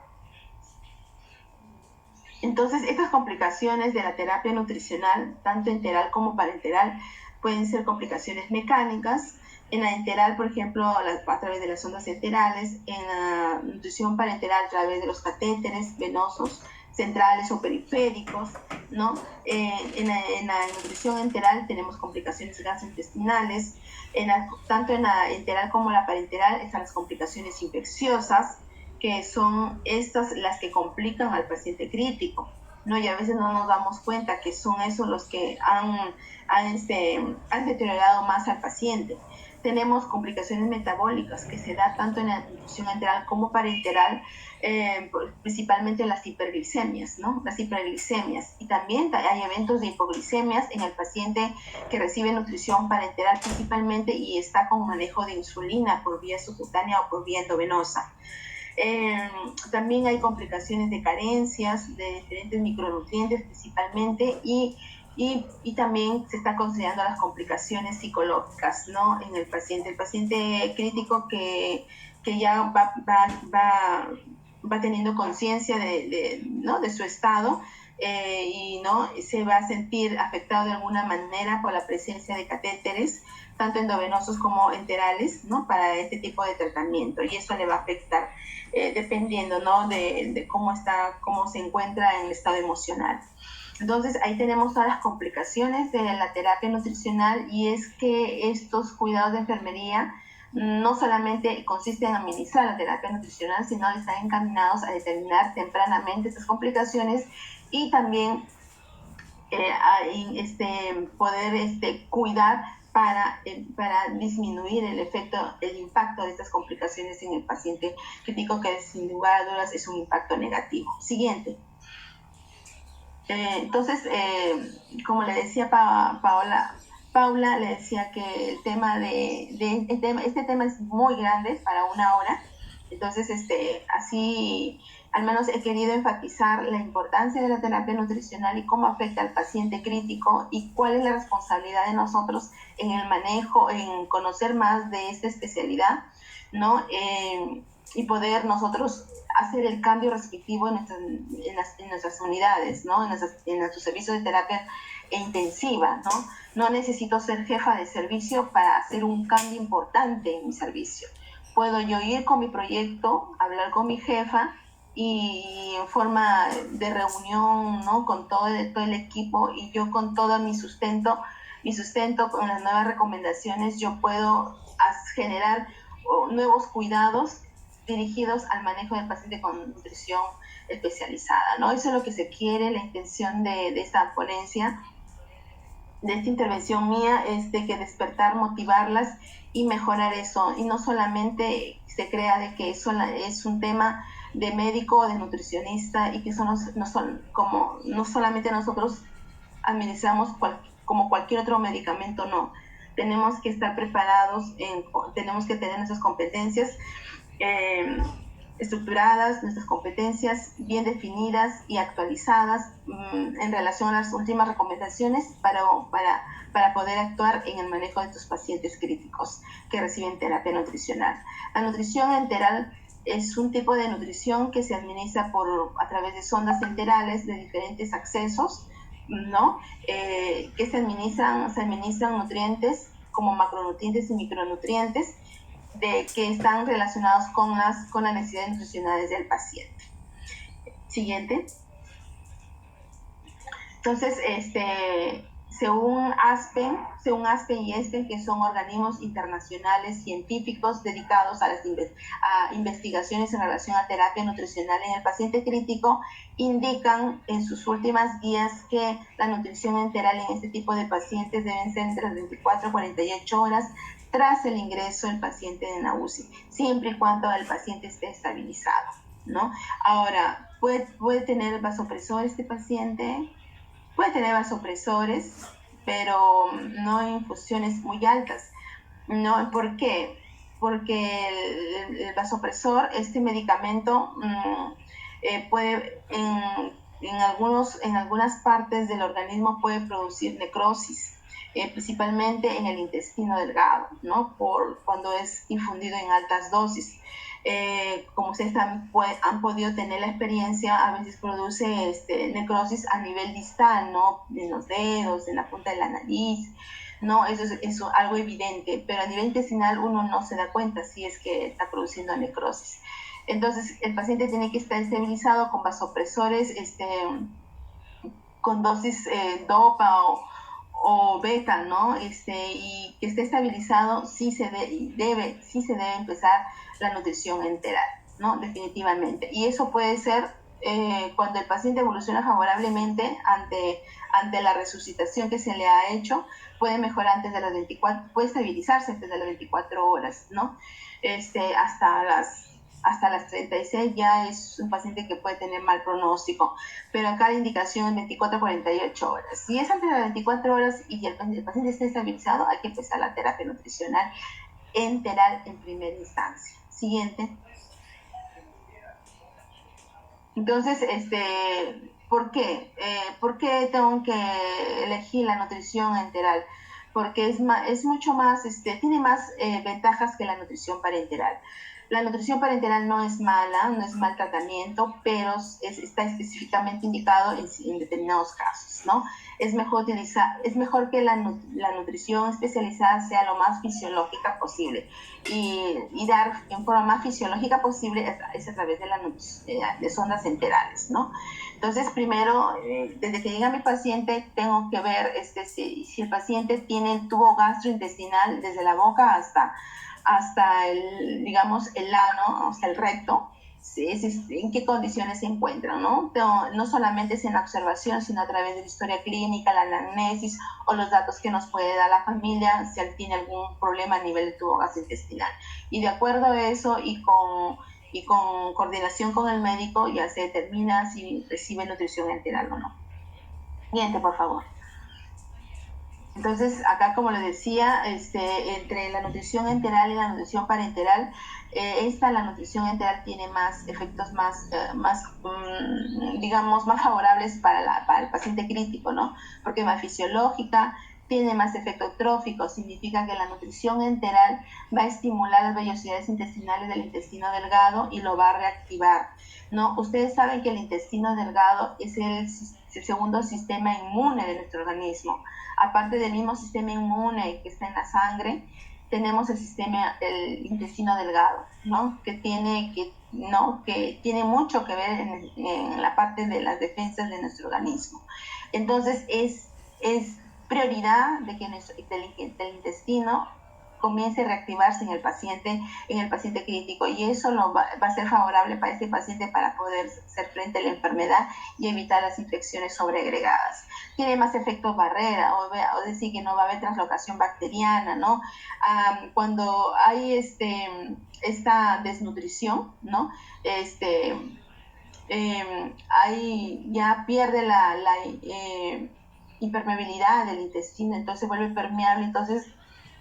Entonces, estas complicaciones de la terapia nutricional, tanto enteral como parenteral, pueden ser complicaciones mecánicas. En la enteral, por ejemplo, a través de las ondas enterales; en la nutrición parenteral, a través de los catéteres venosos centrales o periféricos, ¿no? En la nutrición enteral tenemos complicaciones gastrointestinales. Tanto en la enteral como la parenteral están las complicaciones infecciosas, que son estas las que complican al paciente crítico, ¿no? Y a veces no nos damos cuenta que son esos los que han deteriorado más al paciente. Tenemos complicaciones metabólicas que se da tanto en la nutrición enteral como parenteral, principalmente las hiperglicemias, ¿no? Las hiperglicemias. Y también hay eventos de hipoglicemias en el paciente que recibe nutrición parenteral principalmente y está con manejo de insulina por vía subcutánea o por vía endovenosa. También hay complicaciones de carencias de diferentes micronutrientes principalmente y también se están considerando las complicaciones psicológicas, ¿no? En el paciente crítico que ya va teniendo conciencia ¿no? de su estado y ¿no? se va a sentir afectado de alguna manera por la presencia de catéteres, tanto endovenosos como enterales, ¿no? Para este tipo de tratamiento, y eso le va a afectar dependiendo, ¿no? de cómo se encuentra en el estado emocional. Entonces ahí tenemos todas las complicaciones de la terapia nutricional, y es que estos cuidados de enfermería no solamente consisten en administrar la terapia nutricional, sino están encaminados a determinar tempranamente estas complicaciones y también poder cuidar para disminuir el impacto de estas complicaciones en el paciente crítico, que sin lugar a dudas es un impacto negativo. Siguiente. Entonces, como le decía Paula le decía que el tema este tema es muy grande para una hora. Entonces, así al menos he querido enfatizar la importancia de la terapia nutricional y cómo afecta al paciente crítico y cuál es la responsabilidad de nosotros en el manejo, en conocer más de esta especialidad, ¿no? Y poder nosotros hacer el cambio respectivo en nuestras unidades, ¿no? En nuestros servicios de terapia intensiva, ¿no? No necesito ser jefa de servicio para hacer un cambio importante en mi servicio. Puedo yo ir con mi proyecto, hablar con mi jefa y en forma de reunión, ¿no? Con todo el equipo, y yo con todo mi sustento con las nuevas recomendaciones, yo puedo generar nuevos cuidados dirigidos al manejo del paciente con nutrición especializada, ¿no? Eso es lo que se quiere. La intención de esta ponencia, de esta intervención mía, es de que despertar, motivarlas y mejorar eso. Y no solamente se crea de que eso es un tema de médico o de nutricionista, y que no solamente nosotros administramos como cualquier otro medicamento, no. Tenemos que estar preparados, tenemos que tener nuestras competencias estructuradas, nuestras competencias bien definidas y actualizadas en relación a las últimas recomendaciones para poder actuar en el manejo de estos pacientes críticos que reciben terapia nutricional. La nutrición enteral es un tipo de nutrición que se administra a través de sondas enterales de diferentes accesos, ¿no? Que se administran nutrientes como macronutrientes y micronutrientes que están relacionados con las necesidades nutricionales del paciente. Siguiente. Entonces, según ASPEN y ESPEN, que son organismos internacionales científicos dedicados a investigaciones en relación a terapia nutricional en el paciente crítico, indican en sus últimas guías que la nutrición enteral en este tipo de pacientes deben ser entre las 24 a 48 horas tras el ingreso del paciente en la UCI, siempre y cuando el paciente esté estabilizado, ¿no? Ahora, ¿puede tener vasopresor este paciente? Puede tener vasopresores, pero no infusiones muy altas, ¿no? ¿Por qué? Porque el vasopresor, este medicamento, puede en algunas partes del organismo puede producir necrosis, principalmente en el intestino delgado, ¿no? Cuando es infundido en altas dosis. Como ustedes han podido tener la experiencia, a veces produce necrosis a nivel distal, ¿no? En los dedos, en la punta de la nariz, ¿no? Eso es algo evidente, pero a nivel intestinal uno no se da cuenta si es que está produciendo necrosis. Entonces, el paciente tiene que estar estabilizado con vasopresores, con dosis dopa o beta, ¿no? Y que esté estabilizado, sí se debe empezar la nutrición enteral. ¿no? Definitivamente. Y eso puede ser cuando el paciente evoluciona favorablemente ante la resucitación que se le ha hecho, puede mejorar antes de las 24, puede estabilizarse antes de las 24 horas, ¿no? Hasta las 36 ya es un paciente que puede tener mal pronóstico, pero acá la indicación es 24 a 48 horas. Si es antes de las 24 horas y el paciente está estabilizado, hay que empezar la terapia nutricional enteral en primera instancia. Siguiente. Entonces, ¿por qué? ¿Por qué tengo que elegir la nutrición enteral? Porque es mucho más, tiene más ventajas que la nutrición parenteral. La nutrición parenteral no es mala, no es mal tratamiento, pero está específicamente indicado en determinados casos, ¿no? Es mejor que la nutrición especializada sea lo más fisiológica posible y dar en forma más fisiológica posible es a través de sondas enterales, ¿no? Entonces, primero, desde que llega mi paciente, tengo que ver si el paciente tiene el tubo gastrointestinal desde la boca hasta el, digamos, el ano, hasta el recto, en qué condiciones se encuentran, ¿no? No solamente es en la observación, sino a través de la historia clínica, la anamnesis o los datos que nos puede dar la familia si tiene algún problema a nivel de tubo gastrointestinal. Y de acuerdo a eso y con coordinación con el médico ya se determina si recibe nutrición enteral o no. Siguiente, por favor. Entonces, acá, como les decía, entre la nutrición enteral y la nutrición parenteral, la nutrición enteral tiene más efectos digamos, más favorables para el paciente crítico, ¿no? Porque es más fisiológica, tiene más efecto trófico, significa que la nutrición enteral va a estimular las vellosidades intestinales del intestino delgado y lo va a reactivar, ¿no? Ustedes saben que el intestino delgado es el segundo sistema inmune de nuestro organismo. Aparte del mismo sistema inmune que está en la sangre, tenemos el intestino delgado, ¿no? Que tiene mucho que ver en la parte de las defensas de nuestro organismo. Entonces, es prioridad de que el intestino comience a reactivarse en el paciente crítico, y eso va a ser favorable para este paciente para poder hacer frente a la enfermedad y evitar las infecciones sobreagregadas. Tiene más efectos barrera, o decir que no va a haber translocación bacteriana, ¿no? Cuando hay esta desnutrición, ¿no? Ahí ya pierde la impermeabilidad del intestino, entonces vuelve permeable, entonces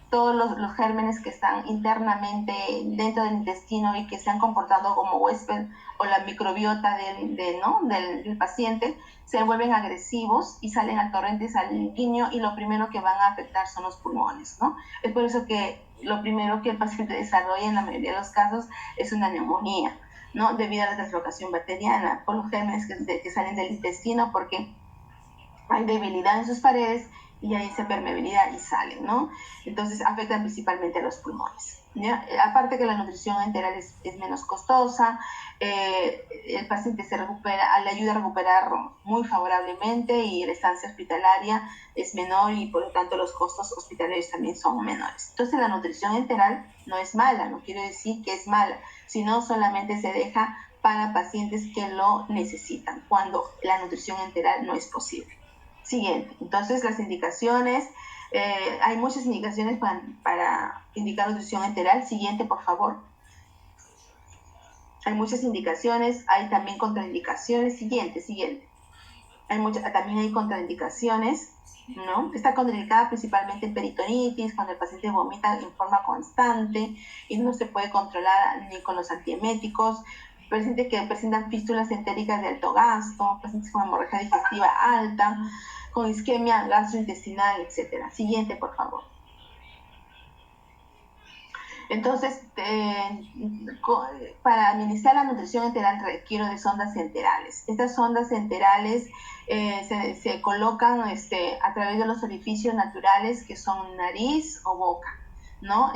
todos los gérmenes que están internamente dentro del intestino y que se han comportado como huésped o la microbiota del paciente se vuelven agresivos y salen al torrente sanguíneo, y lo primero que van a afectar son los pulmones, ¿no? Es por eso que lo primero que el paciente desarrolla en la mayoría de los casos es una neumonía, ¿no? Debido a la translocación bacteriana por los gérmenes que salen del intestino, porque hay debilidad en sus paredes y hay esa permeabilidad y salen, ¿no? Entonces afectan principalmente a los pulmones, ¿ya? Aparte que la nutrición enteral es menos costosa, el paciente le ayuda a recuperar muy favorablemente, y la estancia hospitalaria es menor y por lo tanto los costos hospitalarios también son menores. Entonces la nutrición enteral no es mala, no quiero decir que es mala, sino solamente se deja para pacientes que lo necesitan, cuando la nutrición enteral no es posible. Siguiente. Entonces, las indicaciones, hay muchas indicaciones para indicar nutrición enteral. Siguiente, por favor. Hay muchas indicaciones, hay también contraindicaciones. Siguiente. También hay contraindicaciones, ¿no? Está contraindicada principalmente en peritonitis, cuando el paciente vomita en forma constante y no se puede controlar ni con los antieméticos. Pacientes que presentan fístulas entéricas de alto gasto, pacientes con hemorragia digestiva alta, con isquemia gastrointestinal, etc. Siguiente, por favor. Entonces, para administrar la nutrición enteral requiero de sondas enterales. Estas sondas enterales se colocan a través de los orificios naturales, que son nariz o boca, ¿no?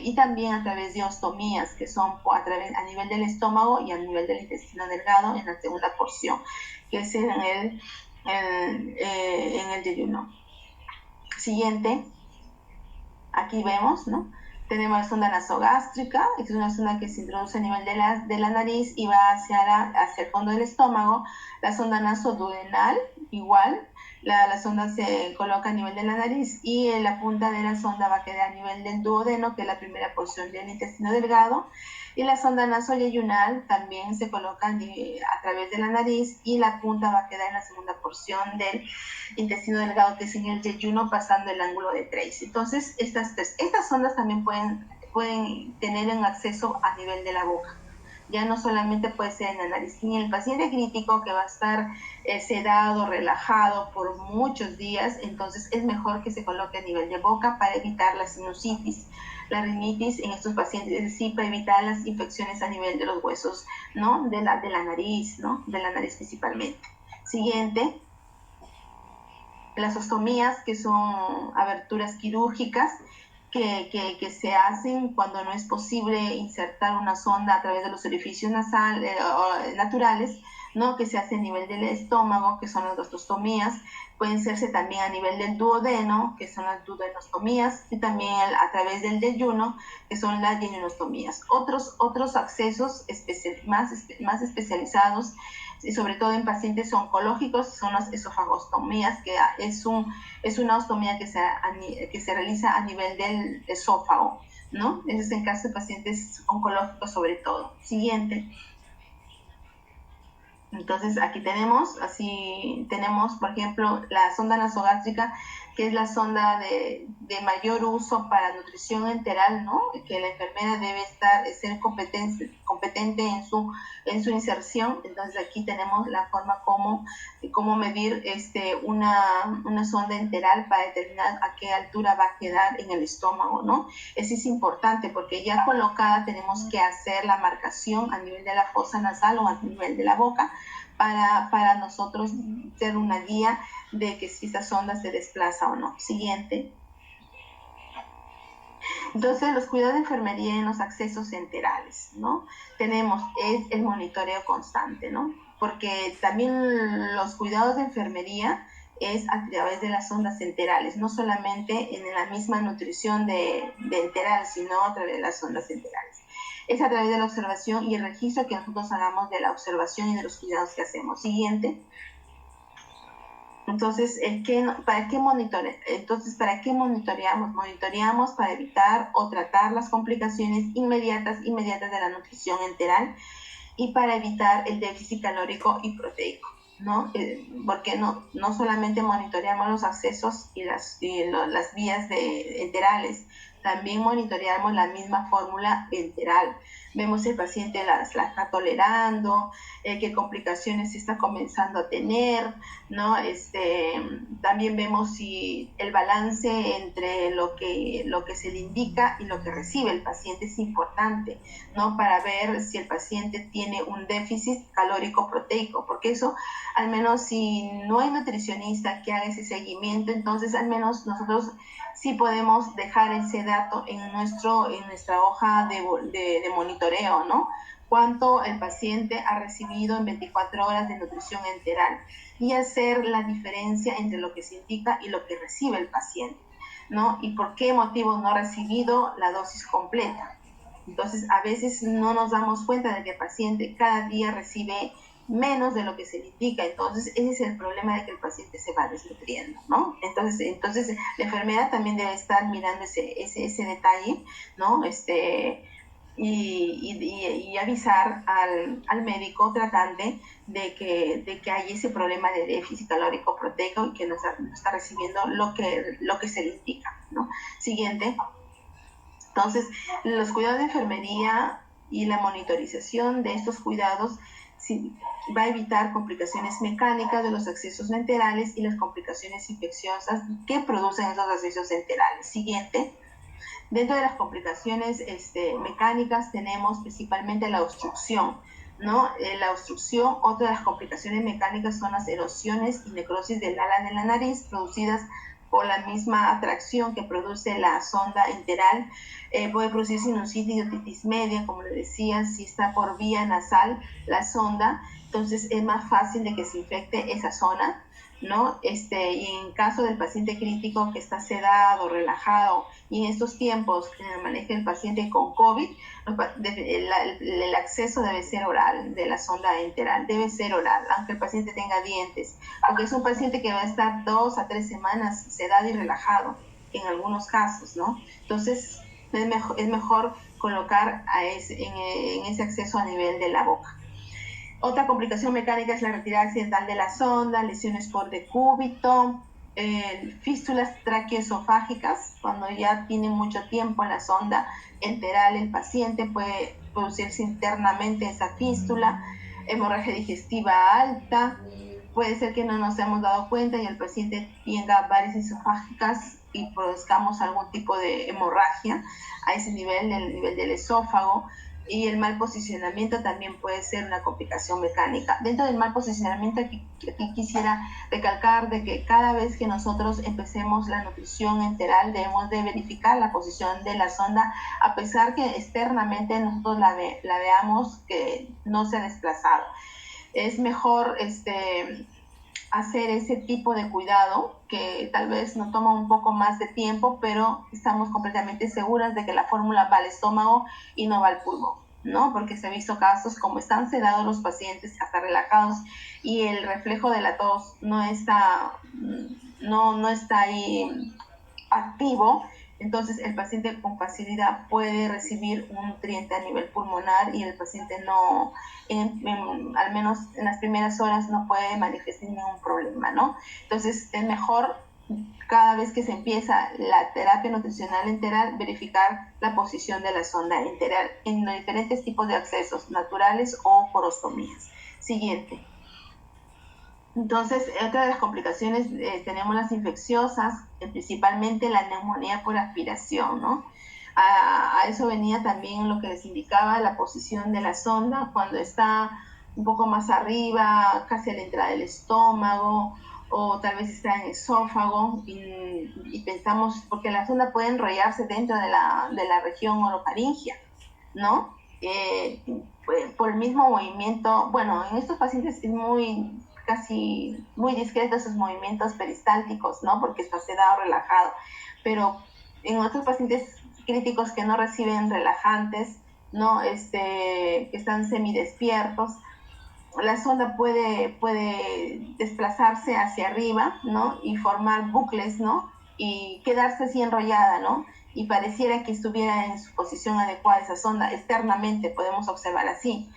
Y también a través de ostomías, que son a nivel del estómago y a nivel del intestino delgado, en la segunda porción, que es en el yeyuno. Siguiente. Aquí vemos, ¿no? Tenemos la sonda nasogástrica, que es una sonda que se introduce a nivel de la nariz y va hacia el fondo del estómago. La sonda nasoduodenal, igual, la sonda se coloca a nivel de la nariz y la punta de la sonda va a quedar a nivel del duodeno, que es la primera porción del intestino delgado. Y la sonda nasoyeyunal también se coloca a través de la nariz y la punta va a quedar en la segunda porción del intestino delgado, que es en el yeyuno, pasando el ángulo de Tracy. Entonces, estas sondas también pueden tener un acceso a nivel de la boca. Ya no solamente puede ser en la nariz. Y en el paciente crítico, que va a estar sedado, relajado por muchos días, entonces es mejor que se coloque a nivel de boca para evitar la sinusitis, la rinitis en estos pacientes, es decir, para evitar las infecciones a nivel de los huesos, ¿no? De la nariz, ¿no? De la nariz principalmente. Siguiente, las ostomías, que son aberturas quirúrgicas que se hacen cuando no es posible insertar una sonda a través de los orificios naturales, ¿no? Que se hace a nivel del estómago, que son las gastrostomías. Pueden hacerse también a nivel del duodeno, que son las duodenostomías, y también a través del yeyuno, que son las yeyunostomías. Otros accesos más especializados, y sobre todo en pacientes oncológicos, son las esofagostomías, que es una ostomía que se realiza a nivel del esófago, ¿no? Eso es en caso de pacientes oncológicos sobre todo. Siguiente. Entonces aquí tenemos, por ejemplo, la sonda nasogástrica, que es la sonda de mayor uso para nutrición enteral, ¿no? Que la enfermera debe ser competente en su inserción. Entonces aquí tenemos la forma cómo medir una sonda enteral para determinar a qué altura va a quedar en el estómago, ¿no? Eso es importante porque ya colocada tenemos que hacer la marcación a nivel de la fosa nasal o a nivel de la boca, para nosotros ser una guía de que si esta sonda se desplaza o no. Siguiente. Entonces, los cuidados de enfermería en los accesos enterales, ¿no? Tenemos el monitoreo constante, ¿no? Porque también los cuidados de enfermería es a través de las sondas enterales, no solamente en la misma nutrición de enteral, sino a través de las sondas enterales. Es a través de la observación y el registro que nosotros hagamos de la observación y de los cuidados que hacemos. Siguiente. Entonces, ¿para qué monitoreamos? Monitoreamos para evitar o tratar las complicaciones inmediatas de la nutrición enteral y para evitar el déficit calórico y proteico, ¿no? Porque no solamente monitoreamos los accesos y las vías enterales, también monitoreamos la misma fórmula enteral. Vemos si el paciente la está tolerando, qué complicaciones está comenzando a tener, ¿no? También vemos si el balance entre lo que se le indica y lo que recibe el paciente es importante, ¿no? Para ver si el paciente tiene un déficit calórico proteico, porque eso, al menos si no hay nutricionista que haga ese seguimiento, entonces al menos nosotros sí podemos dejar ese dato en nuestra hoja de monitoreo, ¿no? Cuánto el paciente ha recibido en 24 horas de nutrición enteral y hacer la diferencia entre lo que se indica y lo que recibe el paciente, ¿no? Y por qué motivo no ha recibido la dosis completa. Entonces, a veces no nos damos cuenta de que el paciente cada día recibe menos de lo que se le indica. Entonces, ese es el problema de que el paciente se va desnutriendo, ¿no? Entonces la enfermera también debe estar mirando ese detalle, ¿no? Y avisar al médico tratante de que hay ese problema de déficit calórico proteico y que no está recibiendo lo que se le indica, ¿no? Siguiente. Entonces, los cuidados de enfermería y la monitorización de estos cuidados va a evitar complicaciones mecánicas de los accesos enterales y las complicaciones infecciosas que producen esos accesos enterales. Siguiente. Dentro de las complicaciones mecánicas tenemos principalmente la obstrucción, ¿no? La obstrucción, otra de las complicaciones mecánicas son las erosiones y necrosis del ala de la nariz producidas por la misma atracción que produce la sonda enteral. Puede producir sinusitis y otitis media, como le decía, si está por vía nasal la sonda, entonces es más fácil de que se infecte esa zona, ¿no? Y en caso del paciente crítico que está sedado, relajado, y en estos tiempos que maneja el paciente con COVID, el acceso debe ser oral de la sonda enteral, debe ser oral, aunque el paciente tenga dientes, porque es un paciente que va a estar 2 a 3 semanas sedado y relajado, en algunos casos, ¿no? Entonces, es mejor colocar en ese acceso a nivel de la boca. Otra complicación mecánica es la retirada accidental de la sonda, lesiones por decúbito, fístulas traqueoesofágicas, cuando ya tiene mucho tiempo en la sonda enteral el paciente puede producirse internamente esa fístula, hemorragia digestiva alta, puede ser que no nos hemos dado cuenta y el paciente tenga varices esofágicas y produzcamos algún tipo de hemorragia a ese nivel, el nivel del esófago. Y el mal posicionamiento también puede ser una complicación mecánica. Dentro del mal posicionamiento, aquí quisiera recalcar de que cada vez que nosotros empecemos la nutrición enteral debemos de verificar la posición de la sonda, a pesar que externamente nosotros la veamos que no se ha desplazado. Es mejor hacer ese tipo de cuidado, que tal vez nos toma un poco más de tiempo, pero estamos completamente seguras de que la fórmula va al estómago y no va al pulmón, ¿no? Porque se ha visto casos como están sedados los pacientes, hasta relajados, y el reflejo de la tos no está ahí activo, entonces el paciente con facilidad puede recibir un nutriente a nivel pulmonar y el paciente no, al menos en las primeras horas, no puede manifestar ningún problema, ¿no? Entonces es mejor cada vez que se empieza la terapia nutricional enteral verificar la posición de la sonda enteral en los diferentes tipos de accesos naturales o porostomías. Siguiente. Entonces, otra de las complicaciones tenemos las infecciosas, principalmente la neumonía por aspiración, ¿no? A eso venía también lo que les indicaba, la posición de la sonda cuando está un poco más arriba, casi a la entrada del estómago, o tal vez está en el esófago, y pensamos, porque la sonda puede enrollarse dentro de la región orofaringea, ¿no? Por el mismo movimiento, bueno, en estos pacientes es casi muy discretos esos movimientos peristálticos, ¿no? Porque está sedado, relajado, pero en otros pacientes críticos que no reciben relajantes, ¿no? Que están semidespiertos, la sonda puede desplazarse hacia arriba, ¿no? Y formar bucles, ¿no? Y quedarse así enrollada, ¿no? Y pareciera que estuviera en su posición adecuada esa sonda. Externamente podemos observar así,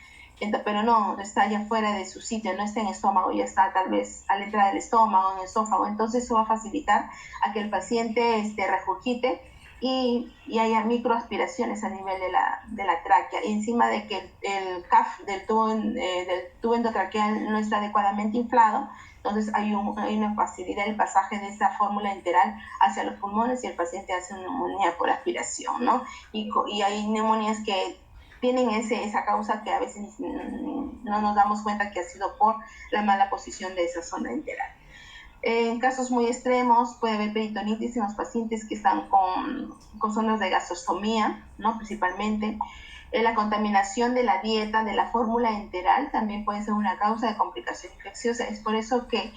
pero no, está ya fuera de su sitio, no está en el estómago, ya está tal vez a la entrada del estómago, en el esófago. Entonces eso va a facilitar a que el paciente regurgite y haya microaspiraciones a nivel de la tráquea, y encima de que el CAF del tubo endotraqueal no está adecuadamente inflado, entonces hay una facilidad del pasaje de esa fórmula enteral hacia los pulmones y el paciente hace una neumonía por aspiración, ¿no? Y hay neumonías que tienen esa causa que a veces no nos damos cuenta que ha sido por la mala posición de esa zona enteral. En casos muy extremos puede haber peritonitis en los pacientes que están con zonas de gastrostomía, ¿no? Principalmente. La contaminación de la dieta, de la fórmula enteral, también puede ser una causa de complicación infecciosa. Es por eso que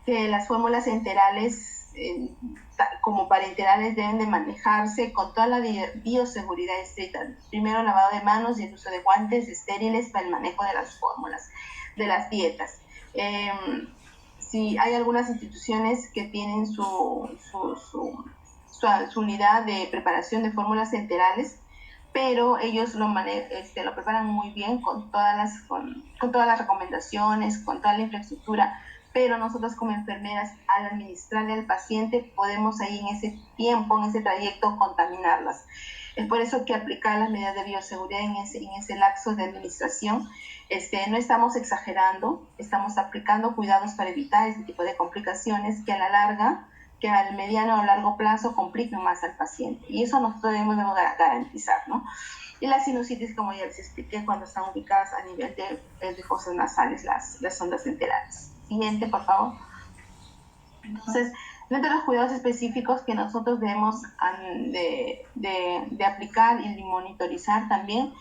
las fórmulas enterales, como parenterales, deben de manejarse con toda la bioseguridad estricta. Primero, lavado de manos y el uso de guantes estériles para el manejo de las fórmulas, de las dietas. Si hay algunas instituciones que tienen su unidad de preparación de fórmulas enterales, pero ellos lo preparan muy bien con todas las recomendaciones, con toda la infraestructura, pero nosotros como enfermeras, al administrarle al paciente, podemos ahí en ese tiempo, en ese trayecto, contaminarlas. Es por eso que aplicar las medidas de bioseguridad en ese lapso de administración, no estamos exagerando, estamos aplicando cuidados para evitar este tipo de complicaciones que a la larga, que al mediano o largo plazo compliquen más al paciente. Y eso nosotros debemos garantizar, ¿no? Y la sinusitis, como ya les expliqué, cuando están ubicadas a nivel de fosas nasales, las sondas enterales. Siguiente, por favor. Entonces, dentro de los cuidados específicos que nosotros debemos de aplicar y monitorizar también,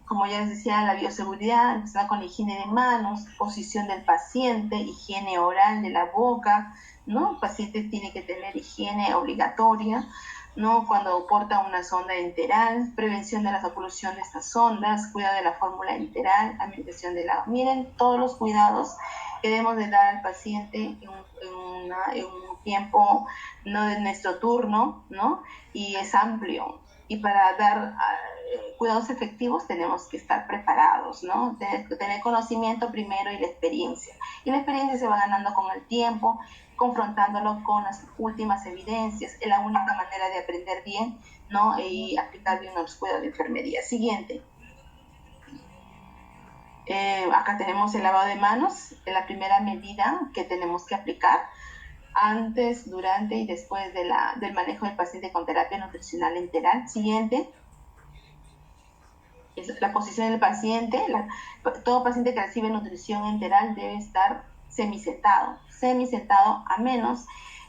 como ya les decía, la bioseguridad, empezar con la higiene de manos, posición del paciente, higiene oral de la boca, ¿no? El paciente tiene que tener higiene obligatoria, ¿no? Cuando porta una sonda enteral, prevención de la oclusión de estas sondas, cuidado de la fórmula enteral, administración del agua. Miren todos los cuidados que debemos de dar al paciente en un tiempo, no de nuestro turno, ¿no? Y es amplio. Y para dar cuidados efectivos tenemos que estar preparados, ¿no? Tener conocimiento primero y la experiencia. Y la experiencia se va ganando con el tiempo, confrontándolo con las últimas evidencias. Es la única manera de aprender bien, ¿no? Y aplicar bien los cuidados de enfermería. Siguiente. Acá tenemos el lavado de manos, la primera medida que tenemos que aplicar antes, durante y después del manejo del paciente con terapia nutricional enteral. Siguiente. Es la posición del paciente. Todo paciente que recibe nutrición enteral debe estar semisentado, a menos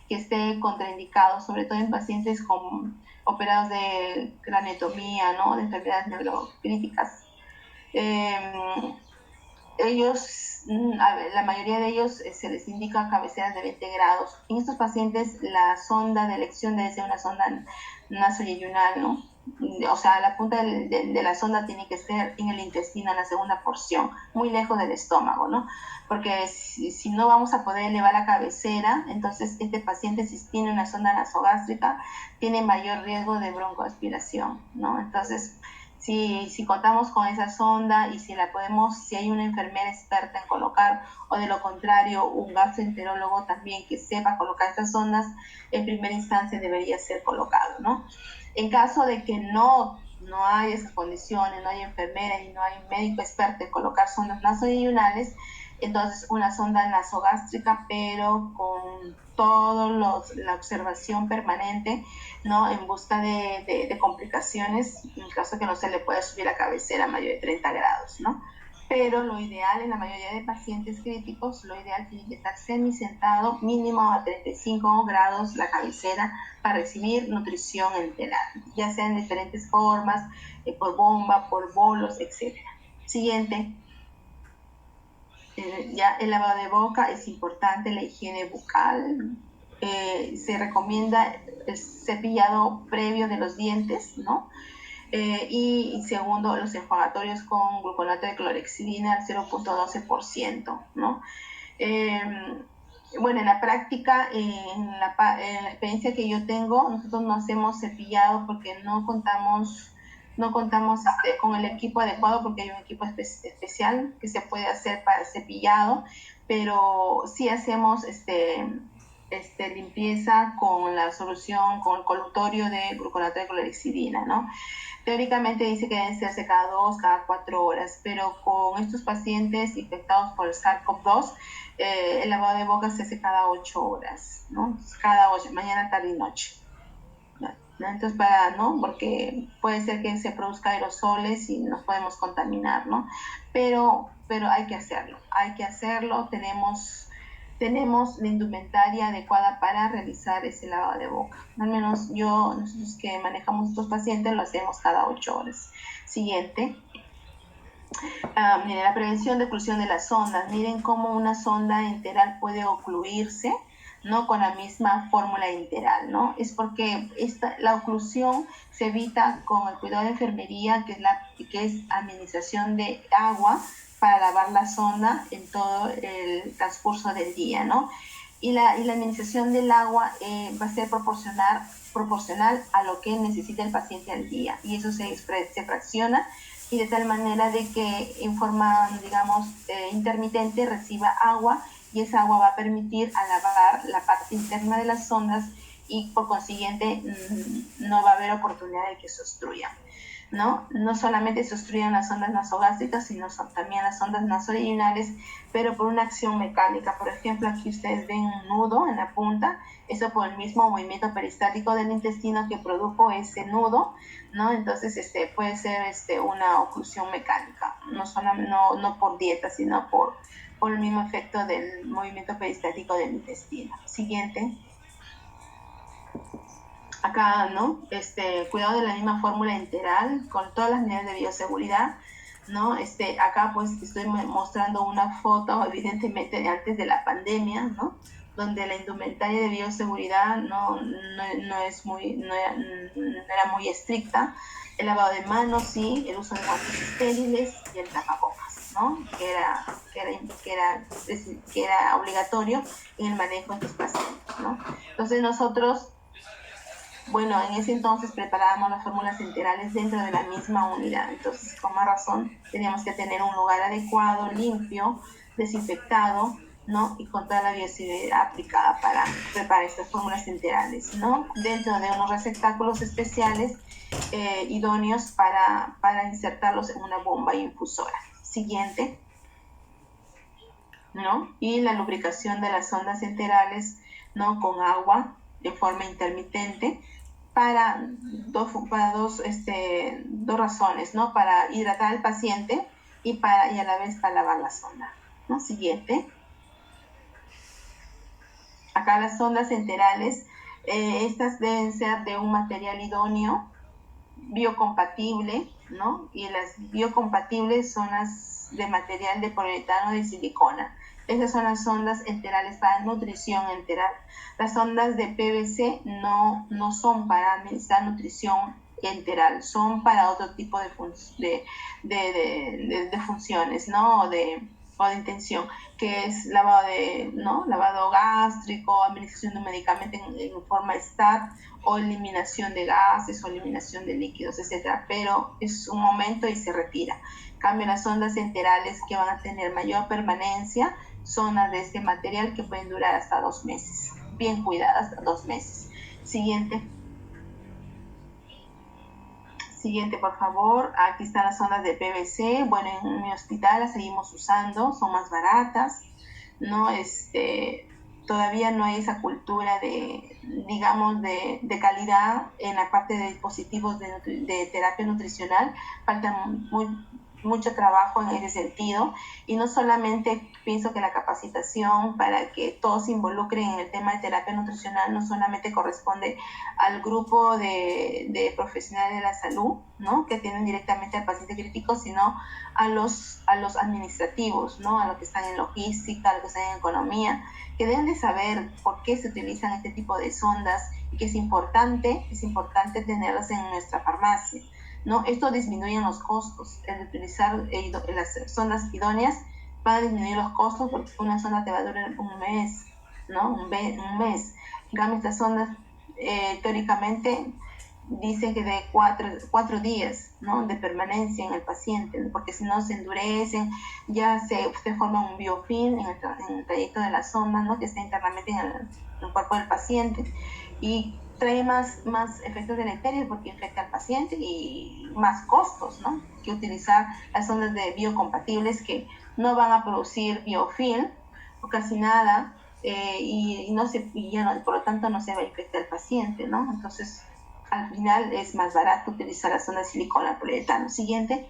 que esté contraindicado, sobre todo en pacientes operados de craneotomía, ¿no? De enfermedades neurocríticas. La mayoría de ellos se les indica cabeceras de 20 grados. En estos pacientes la sonda de elección debe ser una sonda nasoyeyunal, ¿no? O sea, la punta de la sonda tiene que ser en el intestino, en la segunda porción, muy lejos del estómago, ¿no? Porque si no vamos a poder elevar la cabecera, entonces este paciente, si tiene una sonda nasogástrica, tiene mayor riesgo de broncoaspiración, ¿no? Entonces, si contamos con esa sonda y si hay una enfermera experta en colocar, o de lo contrario, un gastroenterólogo también que sepa colocar estas sondas, en primera instancia debería ser colocado, ¿no? En caso de que no hay esas condiciones, no hay enfermera y no hay médico experto en colocar sondas nasoyeyunales, entonces una sonda nasogástrica, pero con toda la observación permanente, ¿no? En busca de complicaciones, en caso que no se le pueda subir la cabecera a mayor de 30 grados, ¿no? Pero lo ideal en la mayoría de pacientes críticos, lo ideal tiene que estar semisentado, mínimo a 35 grados la cabecera, para recibir nutrición enteral, ya sea en diferentes formas, por bomba, por bolos, etc. Siguiente. Ya el lavado de boca es importante, la higiene bucal. Se recomienda el cepillado previo de los dientes, ¿no? Y segundo, los enjuagatorios con gluconato de clorhexidina al 0.12%, ¿no? Bueno, en la práctica, en la experiencia que yo tengo, nosotros no hacemos cepillado porque no contamos con el equipo adecuado, porque hay un equipo especial que se puede hacer para el cepillado, pero sí hacemos limpieza con la solución, con el colutorio de gluconato de clorhexidina, ¿no? Teóricamente dice que deben hacerse cada 2, cada 4 horas, pero con estos pacientes infectados por el SARS-CoV-2, el lavado de boca se hace cada 8 horas, ¿no? Cada 8, mañana, tarde y noche, ¿no? Entonces, porque puede ser que se produzca aerosoles y nos podemos contaminar, ¿no? Pero hay que hacerlo, tenemos la indumentaria adecuada para realizar ese lavado de boca. Al menos nosotros que manejamos estos pacientes lo hacemos cada 8 horas. Siguiente. Miren, la prevención de oclusión de las sondas. Miren cómo una sonda enteral puede ocluirse, ¿no? Con la misma fórmula enteral, ¿no? Es porque la oclusión se evita con el cuidado de enfermería, que es administración de agua para lavar la sonda en todo el transcurso del día, ¿no? Y la administración del agua va a ser proporcional a lo que necesita el paciente al día, y eso se fracciona, y de tal manera de que en forma, digamos, intermitente reciba agua, y esa agua va a permitir a lavar la parte interna de las sondas, y por consiguiente no va a haber oportunidad de que se obstruyan, ¿no? No solamente se obstruyen las sondas nasogástricas, sino también las sondas nasoyeyunales, pero por una acción mecánica. Por ejemplo, aquí ustedes ven un nudo en la punta, eso por el mismo movimiento peristático del intestino que produjo ese nudo, ¿no? Entonces puede ser una oclusión mecánica, no por dieta, sino por el mismo efecto del movimiento peristático del intestino. Siguiente. acá, ¿no? Cuidado de la misma fórmula enteral con todas las medidas de bioseguridad, ¿no? Acá pues estoy mostrando una foto, evidentemente de antes de la pandemia, ¿no? Donde la indumentaria de bioseguridad no era muy estricta. El lavado de manos, sí, el uso de guantes estériles y el tapabocas, ¿no? Que era obligatorio en el manejo de estos pacientes, ¿no? Entonces nosotros, bueno, en ese entonces preparábamos las fórmulas enterales dentro de la misma unidad. Entonces, con más razón, teníamos que tener un lugar adecuado, limpio, desinfectado, ¿no? Y con toda la bioseguridad aplicada para preparar estas fórmulas enterales, ¿no? Dentro de unos receptáculos especiales idóneos para insertarlos en una bomba infusora. Siguiente, ¿no? Y la lubricación de las sondas enterales, ¿no? Con agua de forma intermitente para dos razones, ¿no? Para hidratar al paciente y a la vez para lavar la sonda, ¿no? Siguiente. Acá las sondas enterales, estas deben ser de un material idóneo, biocompatible, ¿no? Y las biocompatibles son las de material de poliuretano de silicona. Esas son las sondas enterales para nutrición enteral. Las sondas de PVC no son para administrar nutrición enteral, son para otro tipo de funciones, ¿no? O de intención, que es lavado gástrico, administración de un medicamento en forma STAT, o eliminación de gases o eliminación de líquidos, etcétera, pero es un momento y se retira. En cambio, las sondas enterales, que van a tener mayor permanencia, son las de este material, que pueden durar hasta 2 meses, bien cuidadas, 2 meses. Siguiente, por favor. Aquí están las sondas de PVC. Bueno, en mi hospital las seguimos usando, son más baratas, ¿no? Todavía no hay esa cultura de calidad en la parte de dispositivos de terapia nutricional. Falta mucho trabajo en ese sentido, y no solamente pienso que la capacitación para que todos se involucren en el tema de terapia nutricional no solamente corresponde al grupo de profesionales de la salud, ¿no? Que atienden directamente al paciente crítico, sino a los administrativos, ¿no? A los que están en logística, a los que están en economía, que deben de saber por qué se utilizan este tipo de sondas, y que es importante tenerlas en nuestra farmacia, ¿no? Esto disminuye los costos. El utilizar las sondas idóneas va a disminuir los costos, porque una sonda te va a durar un mes, ¿no? Un mes. En cambio, estas sondas teóricamente dicen que de 4 días, ¿no? De permanencia en el paciente, porque si no se endurecen, ya se forma un biofilm en el trayecto de la sonda, ¿no? Que está internamente en el cuerpo del paciente, y trae más efectos deleterios porque infecta al paciente, y más costos, ¿no? Que utilizar las sondas de biocompatibles, que no van a producir biofilm o casi nada, y por lo tanto no se va a infectar al paciente, ¿no? Entonces, al final es más barato utilizar la sonda de silicona poliuretano. Siguiente.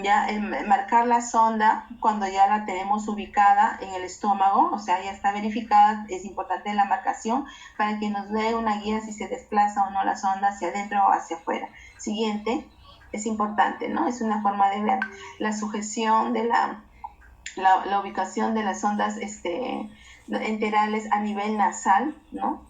Ya marcar la sonda cuando ya la tenemos ubicada en el estómago, o sea, ya está verificada. Es importante la marcación para que nos dé una guía si se desplaza o no la sonda hacia adentro o hacia afuera. Siguiente, es importante, ¿no? Es una forma de ver la sujeción de la ubicación de las sondas enterales a nivel nasal, ¿no?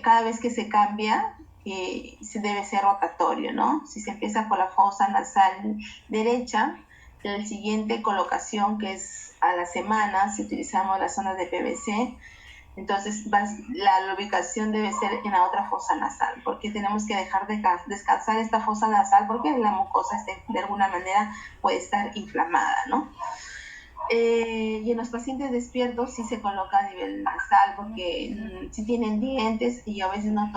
Cada vez que se cambia, se debe ser rotatorio, ¿no? Si se empieza por la fosa nasal derecha, la siguiente colocación, que es a la semana, si utilizamos las sondas de PVC, entonces la ubicación debe ser en la otra fosa nasal, porque tenemos que dejar de descansar esta fosa nasal, porque la mucosa de alguna manera puede estar inflamada, ¿no? Y en los pacientes despiertos sí se coloca a nivel nasal, porque si tienen dientes y a veces no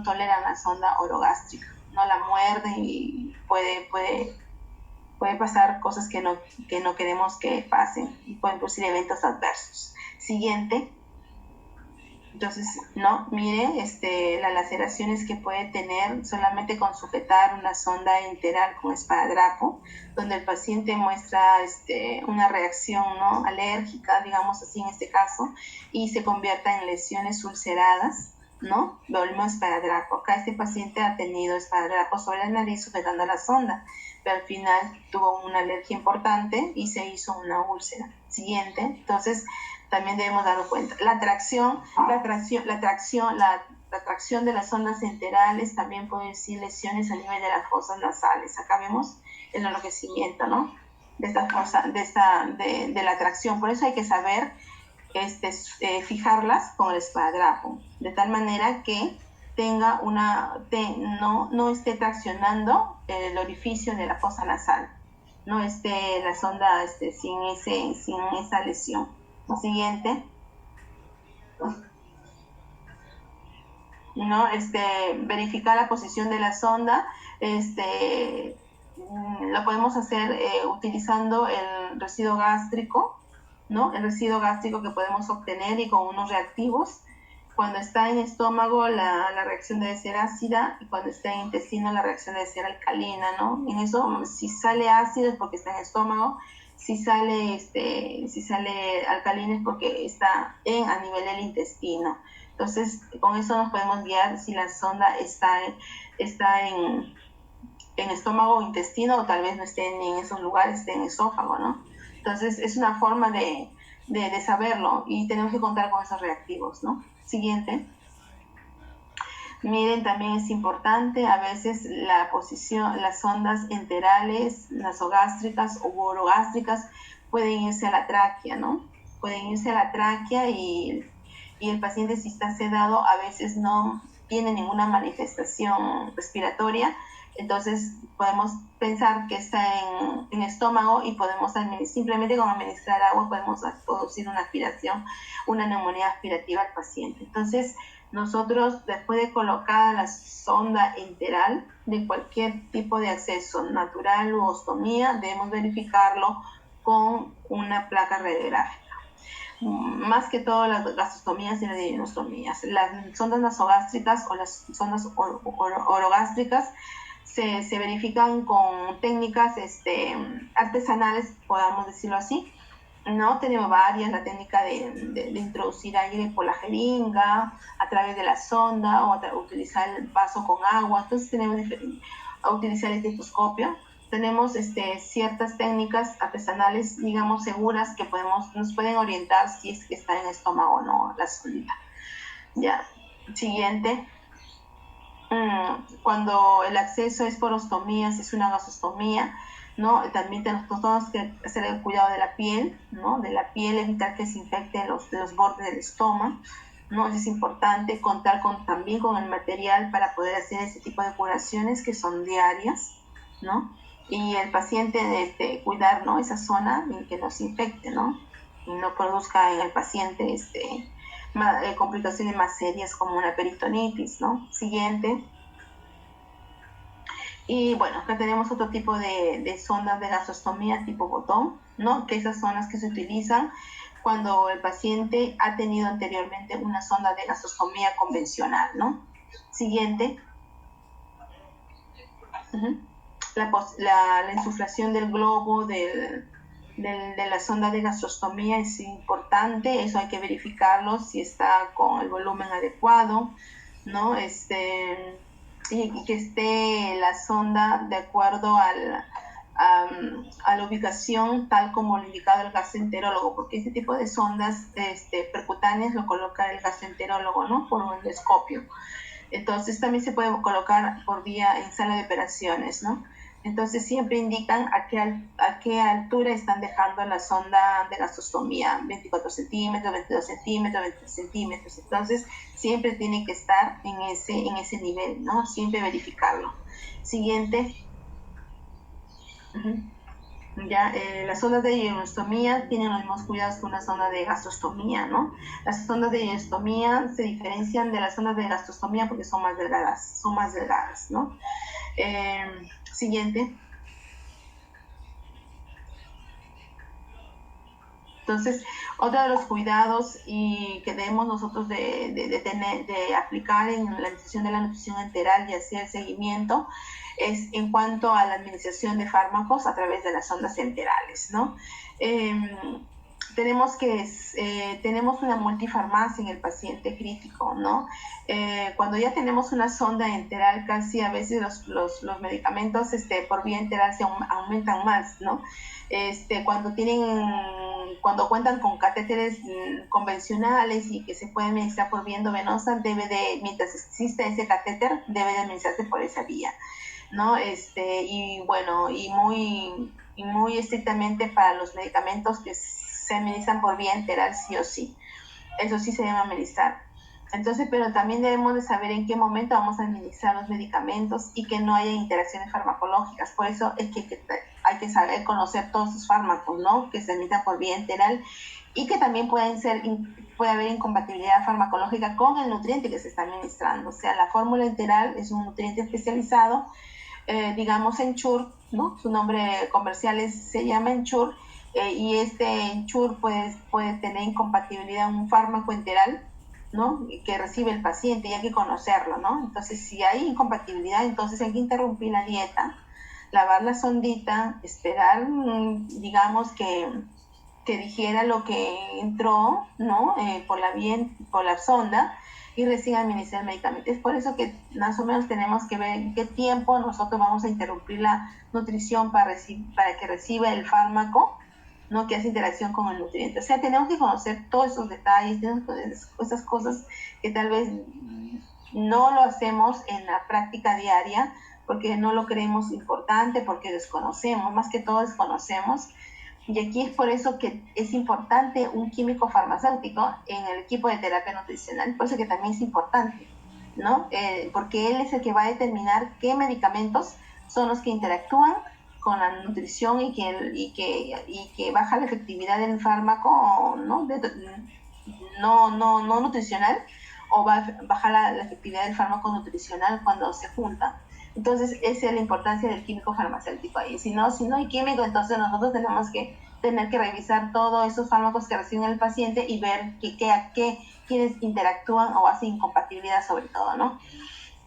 toleran la sonda orogástrica, no la muerden, y puede pasar cosas que no queremos que pasen, y pueden producir eventos adversos. Siguiente. Entonces, no, miren las laceraciones que puede tener solamente con sujetar una sonda enteral con esparadrapo, donde el paciente muestra una reacción, ¿no?, alérgica, digamos así en este caso, y se convierta en lesiones ulceradas, ¿no? Volvemos esparadrapo. Acá este paciente ha tenido esparadrapo sobre la nariz sujetando la sonda, pero al final tuvo una alergia importante y se hizo una úlcera. Siguiente. Entonces, también debemos darnos cuenta. La tracción de las sondas enterales también puede decir lesiones a nivel de las fosas nasales. Acá vemos el enrojecimiento, ¿no?, de la tracción. Por eso hay que saber fijarlas con el esparadrapo, de tal manera que tenga no esté traccionando el orificio de la fosa nasal, no esté la sonda sin esa lesión. Siguiente. ¿No? Verificar la posición de la sonda, lo podemos hacer utilizando el residuo gástrico, ¿no? El residuo gástrico que podemos obtener y con unos reactivos. Cuando está en estómago la reacción debe ser ácida, y cuando está en intestino la reacción debe ser alcalina, ¿no? En eso, si sale ácido es porque está en estómago, si sale alcalina es porque está a nivel del intestino. Entonces, con eso nos podemos guiar si la sonda está en estómago o intestino, o tal vez no esté ni en esos lugares, esté en esófago, ¿no? Entonces, es una forma de saberlo, y tenemos que contar con esos reactivos, ¿no? Siguiente. Miren, también es importante, a veces las sondas enterales, nasogástricas o orogástricas pueden irse a la tráquea, ¿no? Pueden irse a la tráquea y el paciente, si está sedado, a veces no tiene ninguna manifestación respiratoria. Entonces podemos pensar que está en estómago, y podemos simplemente con administrar agua podemos producir una aspiración, una neumonía aspirativa al paciente. Entonces nosotros, después de colocar la sonda enteral de cualquier tipo de acceso natural u ostomía, debemos verificarlo con una placa radiográfica. Más que todo las gastrostomías y las duodenostomías. Las sondas nasogástricas o las sondas orogástricas se verifican con técnicas artesanales, podamos decirlo así, ¿no? Tenemos varias, la técnica de introducir aire por la jeringa, a través de la sonda, o utilizar el vaso con agua. Entonces tenemos a utilizar el estetoscopio. Tenemos ciertas técnicas artesanales, digamos, seguras, que nos pueden orientar si es que está en estómago o no la sondita. Ya, siguiente. Cuando el acceso es por ostomía, si es una gasostomía, ¿no? También tenemos que hacer el cuidado de la piel, ¿no? De la piel, evitar que se infecten los bordes del estómago, ¿no? Es importante contar también con el material para poder hacer ese tipo de curaciones que son diarias, ¿no? Y el paciente cuidar, ¿no?, esa zona y que no se infecte, ¿no? Y no produzca en el paciente complicaciones más serias como una peritonitis, ¿no? Siguiente. Y bueno, acá tenemos otro tipo de sondas de gastrostomía tipo botón, ¿no? Que esas son las que se utilizan cuando el paciente ha tenido anteriormente una sonda de gastrostomía convencional, ¿no? Siguiente. La insuflación del globo de la sonda de gastrostomía es importante. Eso hay que verificarlo si está con el volumen adecuado, ¿no? Y que esté la sonda de acuerdo a la ubicación tal como lo indicado el gastroenterólogo, porque este tipo de sondas percutáneas lo coloca el gastroenterólogo, ¿no?, por un endoscopio. Entonces también se puede colocar por vía en sala de operaciones, ¿no? Entonces siempre indican a qué altura están dejando la sonda de gastrostomía, 24 centímetros, 22 centímetros, 23 centímetros. Entonces siempre tiene que estar en ese nivel, ¿no? Siempre verificarlo. Siguiente. Ya, las sondas de ionostomía tienen los mismos cuidados que una sonda de gastrostomía, ¿no? Las sondas de ionostomía se diferencian de las sondas de gastrostomía porque son más delgadas, ¿no? Siguiente. Entonces, otro de los cuidados y que debemos nosotros de aplicar en la administración de la nutrición enteral y hacer seguimiento es en cuanto a la administración de fármacos a través de las sondas enterales, ¿no? Tenemos una multifarmacia en el paciente crítico, ¿no? Cuando ya tenemos una sonda enteral, casi a veces los medicamentos por vía enteral se aumentan más, ¿no? Cuando cuentan con catéteres convencionales y que se puede administrar por vía endovenosa, mientras exista ese catéter, debe de administrarse por esa vía, ¿no? Y muy estrictamente para los medicamentos que se administran por vía enteral, sí o sí. Eso sí se debe administrar. Entonces, pero también debemos de saber en qué momento vamos a administrar los medicamentos y que no haya interacciones farmacológicas. Por eso es que hay que saber conocer todos esos fármacos, ¿no? Que se administran por vía enteral y que también puede haber incompatibilidad farmacológica con el nutriente que se está administrando. O sea, la fórmula enteral es un nutriente especializado, digamos Ensure, ¿no? Su nombre comercial se llama Ensure, y Ensure puede tener incompatibilidad en un fármaco enteral, ¿no? Que recibe el paciente, y hay que conocerlo, ¿no? Entonces, si hay incompatibilidad, entonces hay que interrumpir la dieta, lavar la sondita, esperar, digamos, que digiera lo que entró, ¿no? Por la sonda, y recién administrar el medicamento. Es por eso que más o menos tenemos que ver en qué tiempo nosotros vamos a interrumpir la nutrición para que reciba el fármaco, ¿no? Que hace interacción con el nutriente. O sea, tenemos que conocer todos esos detalles, esas cosas que tal vez no lo hacemos en la práctica diaria porque no lo creemos importante, porque desconocemos, más que todo desconocemos. Y aquí es por eso que es importante un químico farmacéutico en el equipo de terapia nutricional, por eso que también es importante, ¿no? Porque él es el que va a determinar qué medicamentos son los que interactúan con la nutrición y que baja la efectividad del fármaco, ¿no? No nutricional, o baja la efectividad del fármaco nutricional cuando se juntan. Entonces, esa es la importancia del químico farmacéutico ahí. Si no hay químico, entonces nosotros tenemos que revisar todos esos fármacos que recibe el paciente y ver quiénes interactúan o hacen incompatibilidad sobre todo, ¿no?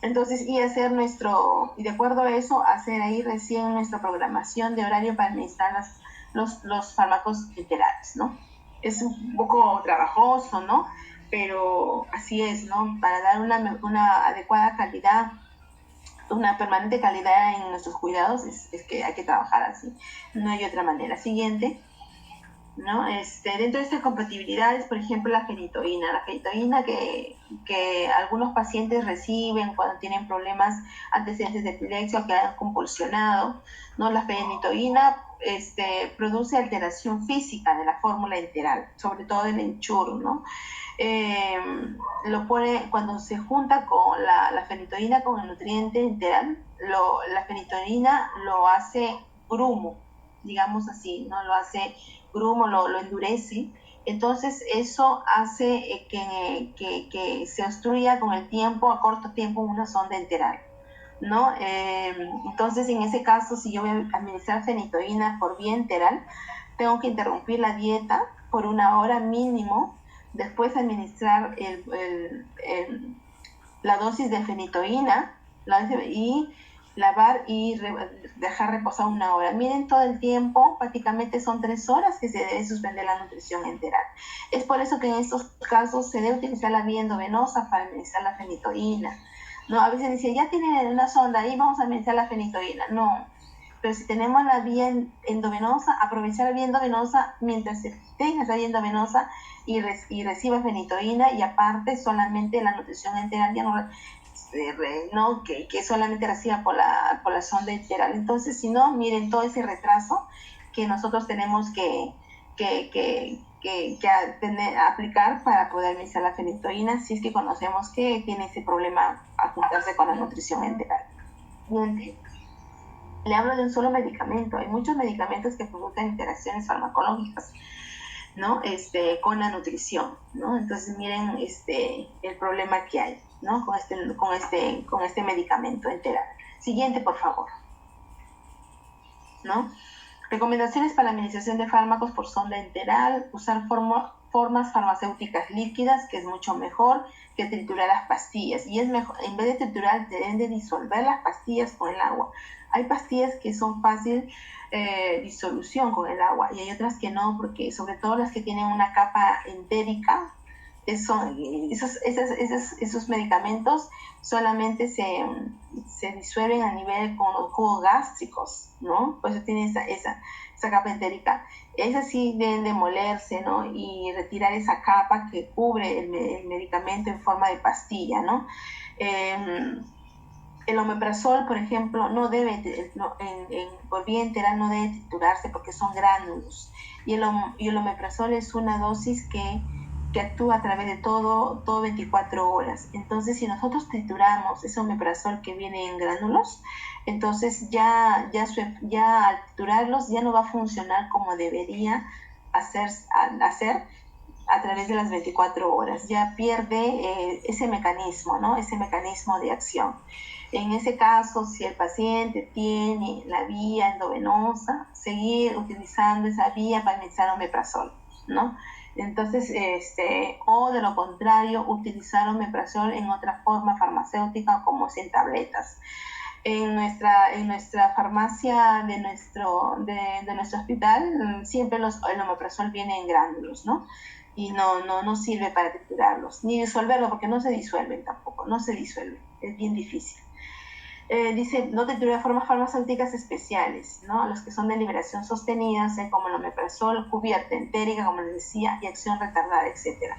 Entonces, y de acuerdo a eso, hacer ahí recién nuestra programación de horario para administrar los fármacos enterales, ¿no? Es un poco trabajoso, ¿no? Pero así es, ¿no? Para dar una adecuada calidad, una permanente calidad en nuestros cuidados, es que hay que trabajar así, no hay otra manera. Siguiente, ¿no? Dentro de estas compatibilidades, por ejemplo, la fenitoína que algunos pacientes reciben cuando tienen problemas antecedentes de epilepsia o que han convulsionado, ¿no? La fenitoína produce alteración física de la fórmula enteral, sobre todo en Ensure, ¿no? Cuando se junta con la fenitoína con el nutriente enteral, la fenitoína lo hace grumo, digamos así, ¿no? Lo hace grumo, lo endurece. Entonces eso hace que se obstruya con el tiempo, a corto tiempo, una sonda enteral, ¿no? Entonces, en ese caso, si yo voy a administrar fenitoína por vía enteral, tengo que interrumpir la dieta por 1 hora mínimo, después administrar la dosis de fenitoína y lavar y dejar reposar 1 hora. Miren todo el tiempo, prácticamente son 3 horas que se debe suspender la nutrición enteral. Es por eso que en estos casos se debe utilizar la vía endovenosa para administrar la fenitoína. No, a veces dicen, ya tienen una sonda ahí, vamos a administrar la fenitoína. No, pero si tenemos la vía endovenosa, aprovechar la vía endovenosa mientras se tenga esa vía endovenosa y reciba fenitoína, y aparte solamente la nutrición enteral ya no que solamente reciba por la sonda enteral. Entonces, si no, miren todo ese retraso que nosotros tenemos que aplicar para poder administrar la fenitoína, si es que conocemos que tiene ese problema a juntarse con la nutrición enteral. Bien, le hablo de un solo medicamento. Hay muchos medicamentos que producen interacciones farmacológicas, ¿no? Con la nutrición, ¿no? Entonces, miren el problema que hay, ¿no? Con este medicamento enteral. Siguiente, por favor, ¿no? Recomendaciones para la administración de fármacos por sonda enteral: usar formas farmacéuticas líquidas, que es mucho mejor que triturar las pastillas. Y es mejor, en vez de triturar, deben de disolver las pastillas con el agua. Hay pastillas que son fácil disolución con el agua y hay otras que no, porque sobre todo las que tienen una capa entérica, esos medicamentos solamente se disuelven a nivel con los jugos gástricos, ¿no? Por eso tiene esa capa entérica. Esas sí deben de molerse, ¿no? Y retirar esa capa que cubre el medicamento en forma de pastilla, ¿no? El omeprazol, por ejemplo, no debe, por vía enteral no debe triturarse porque son gránulos. Y el omeprazol es una dosis que actúa a través de todo 24 horas. Entonces, si nosotros trituramos ese omeprazol que viene en gránulos, entonces ya al triturarlos ya no va a funcionar como debería hacer a través de las 24 horas. Ya pierde ese mecanismo, ¿no? Ese mecanismo de acción. En ese caso, si el paciente tiene la vía endovenosa, seguir utilizando esa vía para administrar omeprazol, ¿no? Entonces, o de lo contrario, utilizar omeprazol en otra forma farmacéutica como en tabletas. En nuestra farmacia de nuestro hospital, siempre el omeprazol viene en gránulos, ¿no? Y no sirve para triturarlos, ni disolverlo, porque no se disuelven tampoco, no se disuelven, es bien difícil. Dice, no triturar de formas farmacéuticas especiales, ¿no? Los que son de liberación sostenida, como el omeprazol, cubierta entérica, como les decía, y acción retardada, etc.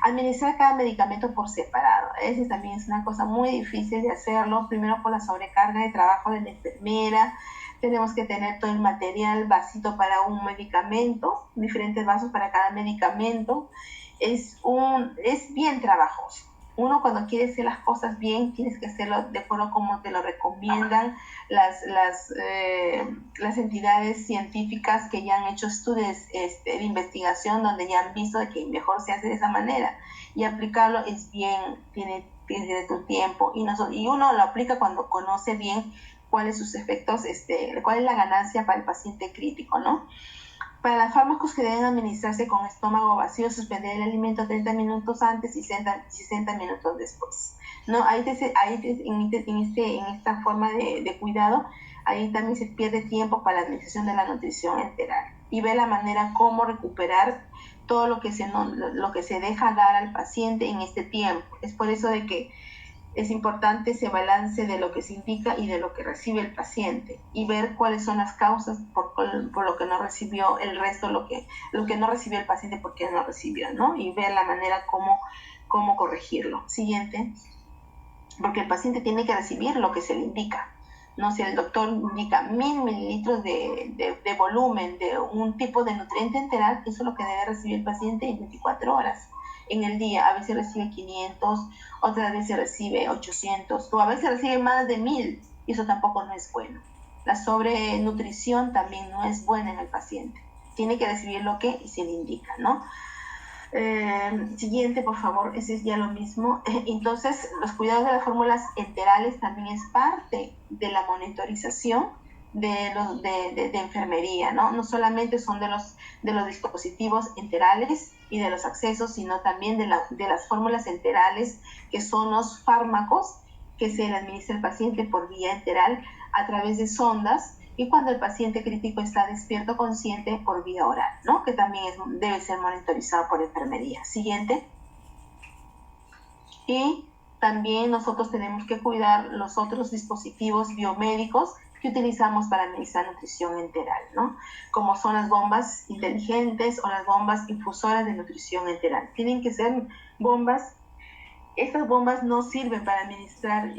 Administrar cada medicamento por separado. Ese también es una cosa muy difícil de hacerlo, primero por la sobrecarga de trabajo de la enfermera. Tenemos que tener todo el material, vasito para un medicamento, diferentes vasos para cada medicamento. Es bien trabajoso. Uno, cuando quiere hacer las cosas bien, tienes que hacerlo de acuerdo como te lo recomiendan las entidades científicas que ya han hecho estudios de investigación, donde ya han visto de que mejor se hace de esa manera. Y aplicarlo es bien, tiene tu tiempo. Y uno lo aplica cuando conoce bien cuáles sus efectos, cuál es la ganancia para el paciente crítico, ¿no? Para los fármacos que deben administrarse con estómago vacío, suspender el alimento 30 minutos antes y 60 minutos después, ¿no? En esta forma de cuidado, ahí también se pierde tiempo para la administración de la nutrición enteral y ver la manera cómo recuperar todo lo que se deja dar al paciente en este tiempo. Es por eso de que es importante ese balance de lo que se indica y de lo que recibe el paciente y ver cuáles son las causas por lo que no recibió el resto, lo que no recibió el paciente porque no recibió, ¿no? Y ver la manera cómo corregirlo. Siguiente, porque el paciente tiene que recibir lo que se le indica, ¿no? Si el doctor indica 1000 mililitros de volumen de un tipo de nutriente enteral, eso es lo que debe recibir el paciente en 24 horas. En el día, a veces recibe 500, otras veces recibe 800, o a veces recibe más de 1000, y eso tampoco no es bueno. La sobrenutrición también no es buena en el paciente. Tiene que recibir lo que se le indica, ¿no? Siguiente, por favor, ese es ya lo mismo. Entonces, los cuidados de las fórmulas enterales también es parte de la monitorización de enfermería, ¿no? No solamente son de los dispositivos enterales y de los accesos, sino también de las fórmulas enterales, que son los fármacos que se le administra al paciente por vía enteral a través de sondas, y cuando el paciente crítico está despierto consciente por vía oral, ¿no? Que también debe ser monitorizado por enfermería. Siguiente. Y también nosotros tenemos que cuidar los otros dispositivos biomédicos que utilizamos para administrar nutrición enteral, ¿no? Como son las bombas inteligentes o las bombas infusoras de nutrición enteral. Tienen que ser bombas. Estas bombas no sirven para administrar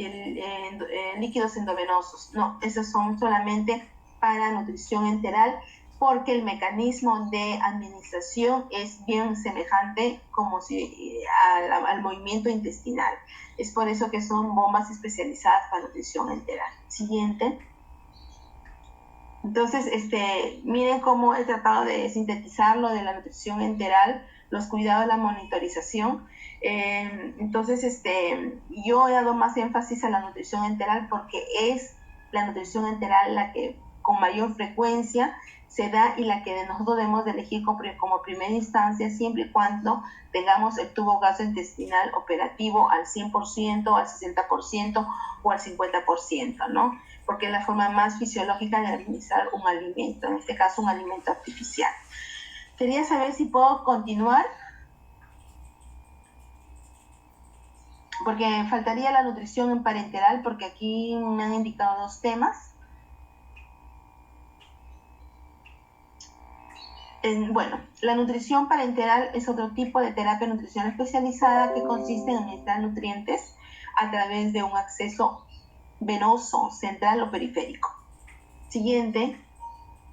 líquidos endovenosos, no, esas son solamente para nutrición enteral, porque el mecanismo de administración es bien semejante como al movimiento intestinal. Es por eso que son bombas especializadas para nutrición enteral. Siguiente. Entonces, miren cómo he tratado de sintetizar lo de la nutrición enteral, los cuidados, la monitorización. Entonces, yo he dado más énfasis a la nutrición enteral porque es la nutrición enteral la que con mayor frecuencia se da y la que nosotros debemos de elegir como primera instancia siempre y cuando tengamos el tubo gastrointestinal operativo al 100%, al 60% o al 50%, ¿no? Porque es la forma más fisiológica de administrar un alimento, en este caso un alimento artificial. Quería saber si puedo continuar, porque faltaría la nutrición parenteral, porque aquí me han indicado 2 temas. Bueno, la nutrición parenteral es otro tipo de terapia nutricional especializada que consiste en administrar nutrientes a través de un acceso venoso, central o periférico. Siguiente,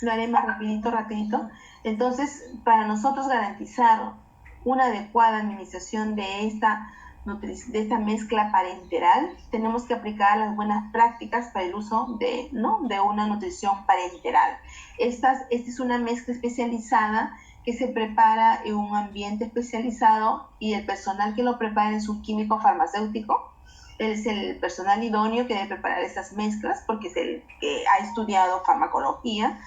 lo haré más rapidito. Entonces, para nosotros garantizar una adecuada administración de esta mezcla parenteral, tenemos que aplicar las buenas prácticas para el uso de una nutrición parenteral. Esta es una mezcla especializada que se prepara en un ambiente especializado y el personal que lo prepara es un químico farmacéutico. Él es el personal idóneo que debe preparar estas mezclas porque es el que ha estudiado farmacología,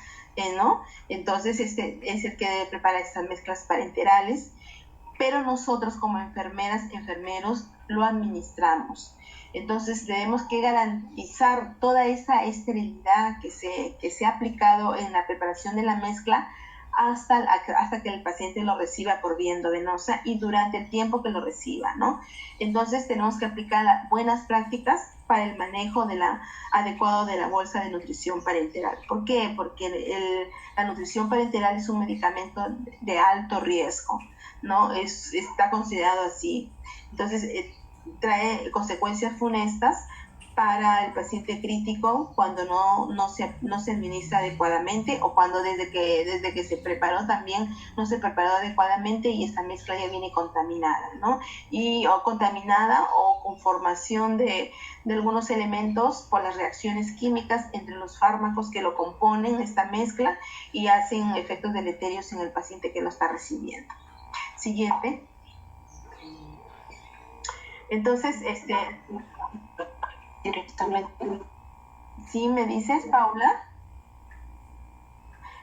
¿no? Entonces, es el que debe preparar estas mezclas parenterales, pero nosotros como enfermeras, enfermeros, lo administramos. Entonces, tenemos que garantizar toda esa esterilidad que se ha aplicado en la preparación de la mezcla hasta que el paciente lo reciba por vía endovenosa y durante el tiempo que lo reciba, ¿no? Entonces, tenemos que aplicar buenas prácticas para el manejo adecuado de la bolsa de nutrición parenteral. ¿Por qué? Porque la nutrición parenteral es un medicamento de alto riesgo, ¿no? Está considerado así. Entonces, trae consecuencias funestas para el paciente crítico cuando no se administra adecuadamente o cuando desde que se preparó también no se preparó adecuadamente y esta mezcla ya viene contaminada, ¿no? O contaminada o con formación de algunos elementos por las reacciones químicas entre los fármacos que lo componen, esta mezcla, y hacen efectos deleterios en el paciente que lo está recibiendo. Siguiente. Entonces, directamente. ¿Sí me dices, Paula?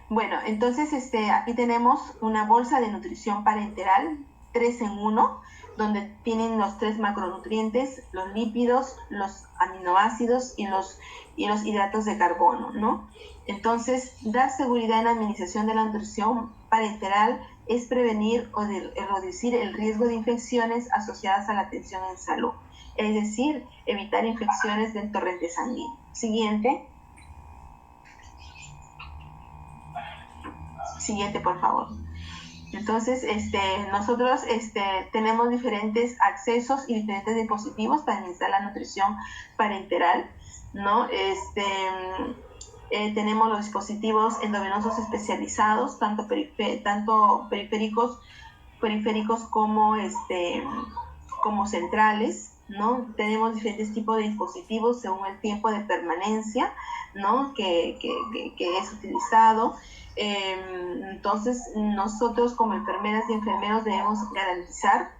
Bueno, entonces aquí tenemos una bolsa de nutrición parenteral 3 en 1, donde tienen los 3 macronutrientes, los lípidos, los aminoácidos y los hidratos de carbono, ¿no? Entonces, dar seguridad en la administración de la nutrición parenteral es prevenir o reducir el riesgo de infecciones asociadas a la atención en salud, es decir, evitar infecciones del torrente sanguíneo. Siguiente. Siguiente, por favor. Entonces, nosotros tenemos diferentes accesos y diferentes dispositivos para administrar la nutrición parenteral, ¿no? Tenemos los dispositivos endovenosos especializados, tanto periféricos como centrales, ¿no? Tenemos diferentes tipos de dispositivos según el tiempo de permanencia, ¿no? que es utilizado. Entonces, nosotros como enfermeras y enfermeros debemos garantizar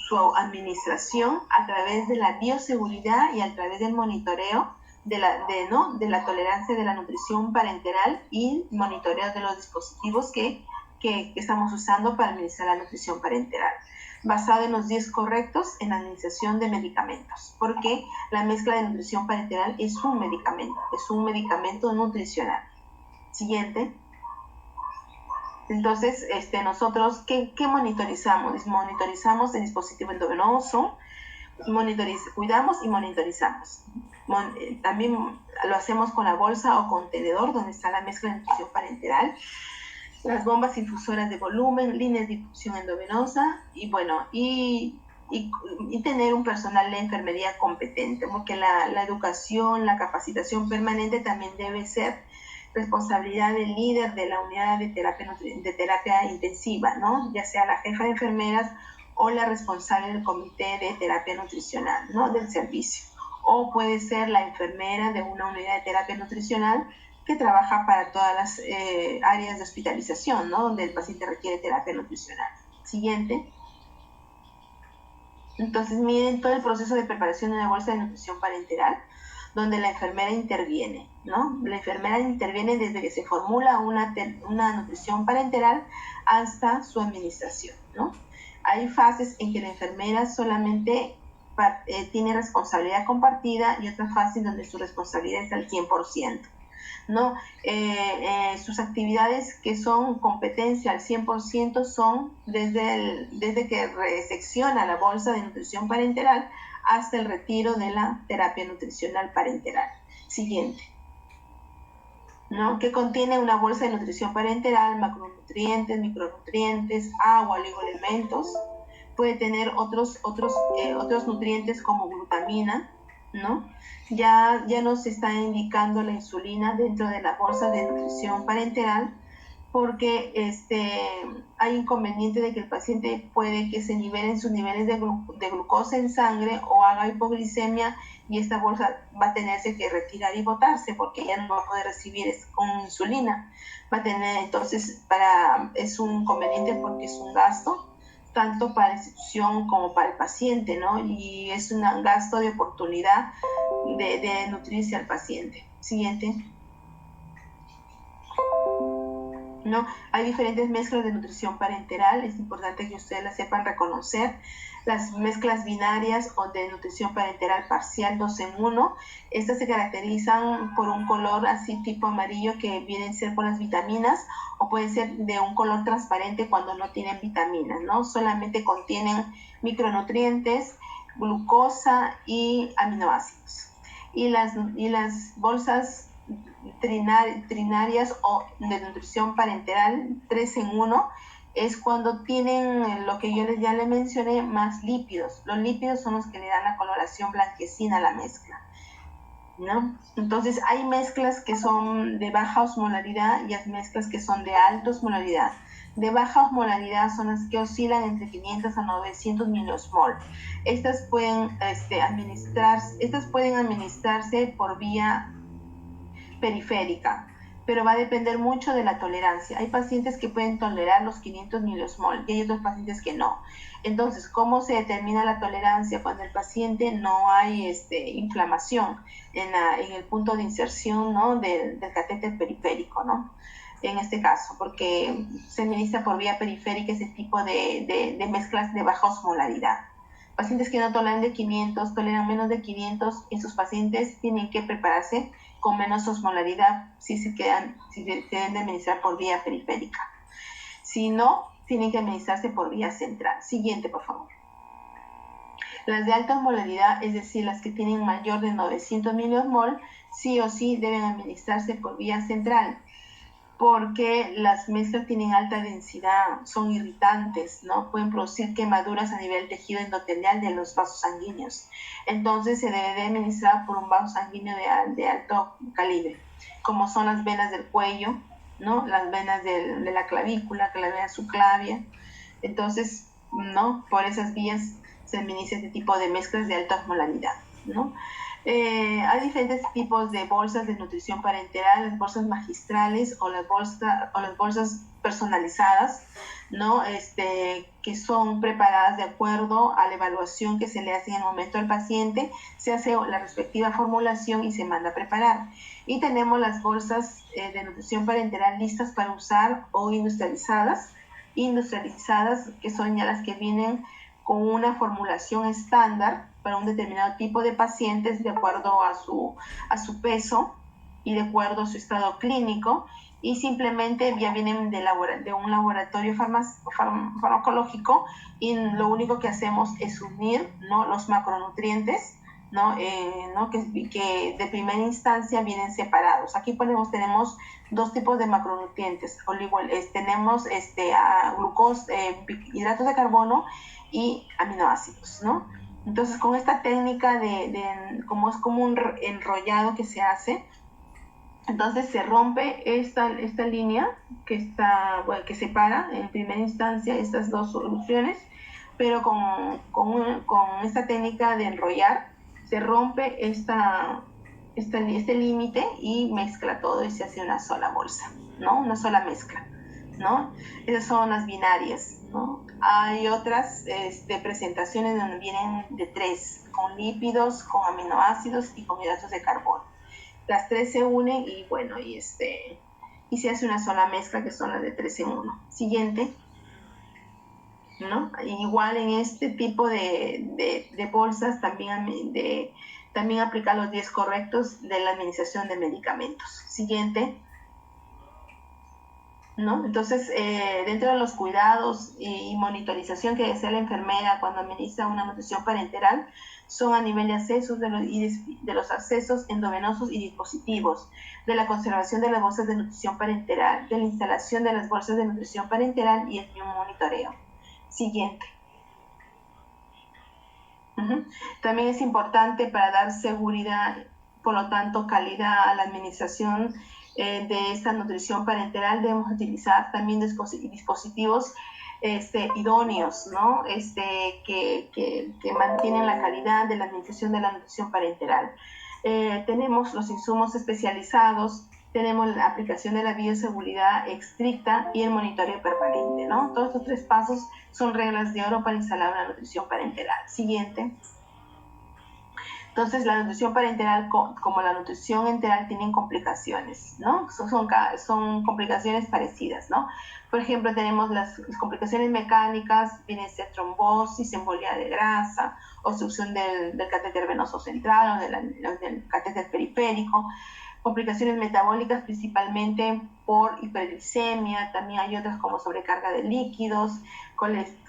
su administración a través de la bioseguridad y a través del monitoreo de la tolerancia de la nutrición parenteral y monitoreo de los dispositivos que estamos usando para administrar la nutrición parenteral, basado en los 10 correctos en la administración de medicamentos, porque la mezcla de nutrición parenteral es un medicamento nutricional. Siguiente. Entonces, nosotros, ¿qué monitorizamos? Monitorizamos el dispositivo endovenoso, cuidamos y monitorizamos. También lo hacemos con la bolsa o contenedor donde está la mezcla de nutrición parenteral, las bombas infusoras de volumen, líneas de infusión endovenosa y tener un personal de enfermería competente, porque la educación, la capacitación permanente también debe ser responsabilidad del líder de la unidad de terapia intensiva, ¿no? Ya sea la jefa de enfermeras o la responsable del comité de terapia nutricional, ¿no? Del servicio. O puede ser la enfermera de una unidad de terapia nutricional que trabaja para todas las áreas de hospitalización, ¿no? Donde el paciente requiere terapia nutricional. Siguiente. Entonces, miren todo el proceso de preparación de una bolsa de nutrición parenteral. donde la enfermera interviene, ¿no? La enfermera interviene desde que se formula una nutrición parenteral hasta su administración, ¿no? Hay fases en que la enfermera solamente tiene responsabilidad compartida y otras fases donde su responsabilidad es al 100%. ¿No? Sus actividades que son competencia al 100% son desde que resecciona la bolsa de nutrición parenteral hasta el retiro de la terapia nutricional parenteral. Siguiente. ¿No? Que contiene una bolsa de nutrición parenteral, macronutrientes, micronutrientes, agua, oligoelementos. Puede tener otros nutrientes como glutamina, ¿no? Ya nos está indicando la insulina dentro de la bolsa de nutrición parenteral, porque hay inconveniente de que el paciente puede que se nivelen sus niveles de glucosa en sangre o haga hipoglicemia, y esta bolsa va a tenerse que retirar y botarse porque ya no va a poder recibir con insulina. Va a tener, entonces, es un inconveniente porque es un gasto tanto para la institución como para el paciente, ¿no? Y es un gasto de oportunidad de nutrirse al paciente. Siguiente. ¿No? Hay diferentes mezclas de nutrición parenteral, es importante que ustedes las sepan reconocer. Las mezclas binarias o de nutrición parenteral parcial 2 en 1, estas se caracterizan por un color así tipo amarillo que vienen a ser por las vitaminas, o pueden ser de un color transparente cuando no tienen vitaminas, ¿no? Solamente contienen micronutrientes, glucosa y aminoácidos. Y las bolsas trinarias o de nutrición parenteral 3 en 1 es cuando tienen lo que yo ya le mencioné, más lípidos. Los lípidos son los que le dan la coloración blanquecina a la mezcla, ¿no? Entonces hay mezclas que son de baja osmolaridad y hay mezclas que son de alta osmolaridad. De baja osmolaridad son las que oscilan entre 500 a 900 miliosmol. Estas pueden administrarse por vía periférica, pero va a depender mucho de la tolerancia. Hay pacientes que pueden tolerar los 500 miliosmol y hay otros pacientes que no. Entonces, ¿cómo se determina la tolerancia? Cuando el paciente no hay inflamación en el punto de inserción, ¿no? del catéter periférico, ¿no? En este caso, porque se administra por vía periférica ese tipo de mezclas de baja osmolaridad. Pacientes que no toleran de 500, toleran menos de 500, esos pacientes tienen que prepararse con menos osmolaridad si se deben de administrar por vía periférica. Si no, tienen que administrarse por vía central. Siguiente, por favor. Las de alta osmolaridad, es decir, las que tienen mayor de 900 miliosmol, sí o sí deben administrarse por vía central, porque las mezclas tienen alta densidad, son irritantes, ¿no? Pueden producir quemaduras a nivel tejido endotelial de los vasos sanguíneos. Entonces se debe de administrar por un vaso sanguíneo de alto calibre, como son las venas del cuello, ¿no? Las venas de la clavícula, que la vena subclavia. Entonces, ¿no? Por esas vías se administra este tipo de mezclas de alta osmolaridad, ¿no? Hay diferentes tipos de bolsas de nutrición parenteral, las bolsas magistrales o las bolsas personalizadas, ¿no? Que son preparadas de acuerdo a la evaluación que se le hace en el momento al paciente, se hace la respectiva formulación y se manda a preparar. Y tenemos las bolsas de nutrición parenteral listas para usar o industrializadas, que son ya las que vienen con una formulación estándar para un determinado tipo de pacientes de acuerdo a su peso y de acuerdo a su estado clínico, y simplemente ya vienen de un laboratorio farmacológico, y lo único que hacemos es unir, ¿no? los macronutrientes, ¿no? Que de primera instancia vienen separados. Aquí tenemos dos tipos de macronutrientes. Tenemos glucosa, hidratos de carbono y aminoácidos, ¿no? Entonces, con esta técnica como es como un enrollado que se hace, entonces se rompe esta línea que separa en primera instancia estas dos soluciones, pero con esta técnica de enrollar se rompe este límite y mezcla todo y se hace una sola bolsa, ¿no? Una sola mezcla, ¿no? Esas son las binarias, ¿no? Hay otras presentaciones donde vienen de 3, con lípidos, con aminoácidos y con hidratos de carbono. Las tres se unen y bueno, y se hace una sola mezcla que son las de 3 en 1. Siguiente, ¿no? Igual en este tipo de bolsas también aplicar los 10 correctos de la administración de medicamentos. Siguiente, ¿no? Entonces, dentro de los cuidados y monitorización que desea la enfermera cuando administra una nutrición parenteral, son a nivel de accesos de los accesos endovenosos y dispositivos, de la conservación de las bolsas de nutrición parenteral, de la instalación de las bolsas de nutrición parenteral y el monitoreo. Siguiente. También es importante para dar seguridad, por lo tanto, calidad a la administración de esta nutrición parenteral. Debemos utilizar también dispositivos idóneos, ¿no? Que mantienen la calidad de la administración de la nutrición parenteral. Tenemos los insumos especializados, tenemos la aplicación de la bioseguridad estricta y el monitoreo permanente, ¿no? Todos estos 3 pasos son reglas de oro para instalar una nutrición parenteral. Siguiente. Entonces, la nutrición parenteral, como la nutrición enteral, tienen complicaciones, ¿no? Son complicaciones parecidas, ¿no? Por ejemplo, tenemos las complicaciones mecánicas, vienen a ser trombosis, embolia de grasa, obstrucción del catéter venoso central o del catéter periférico. Complicaciones metabólicas principalmente por hiperglicemia, también hay otras como sobrecarga de líquidos,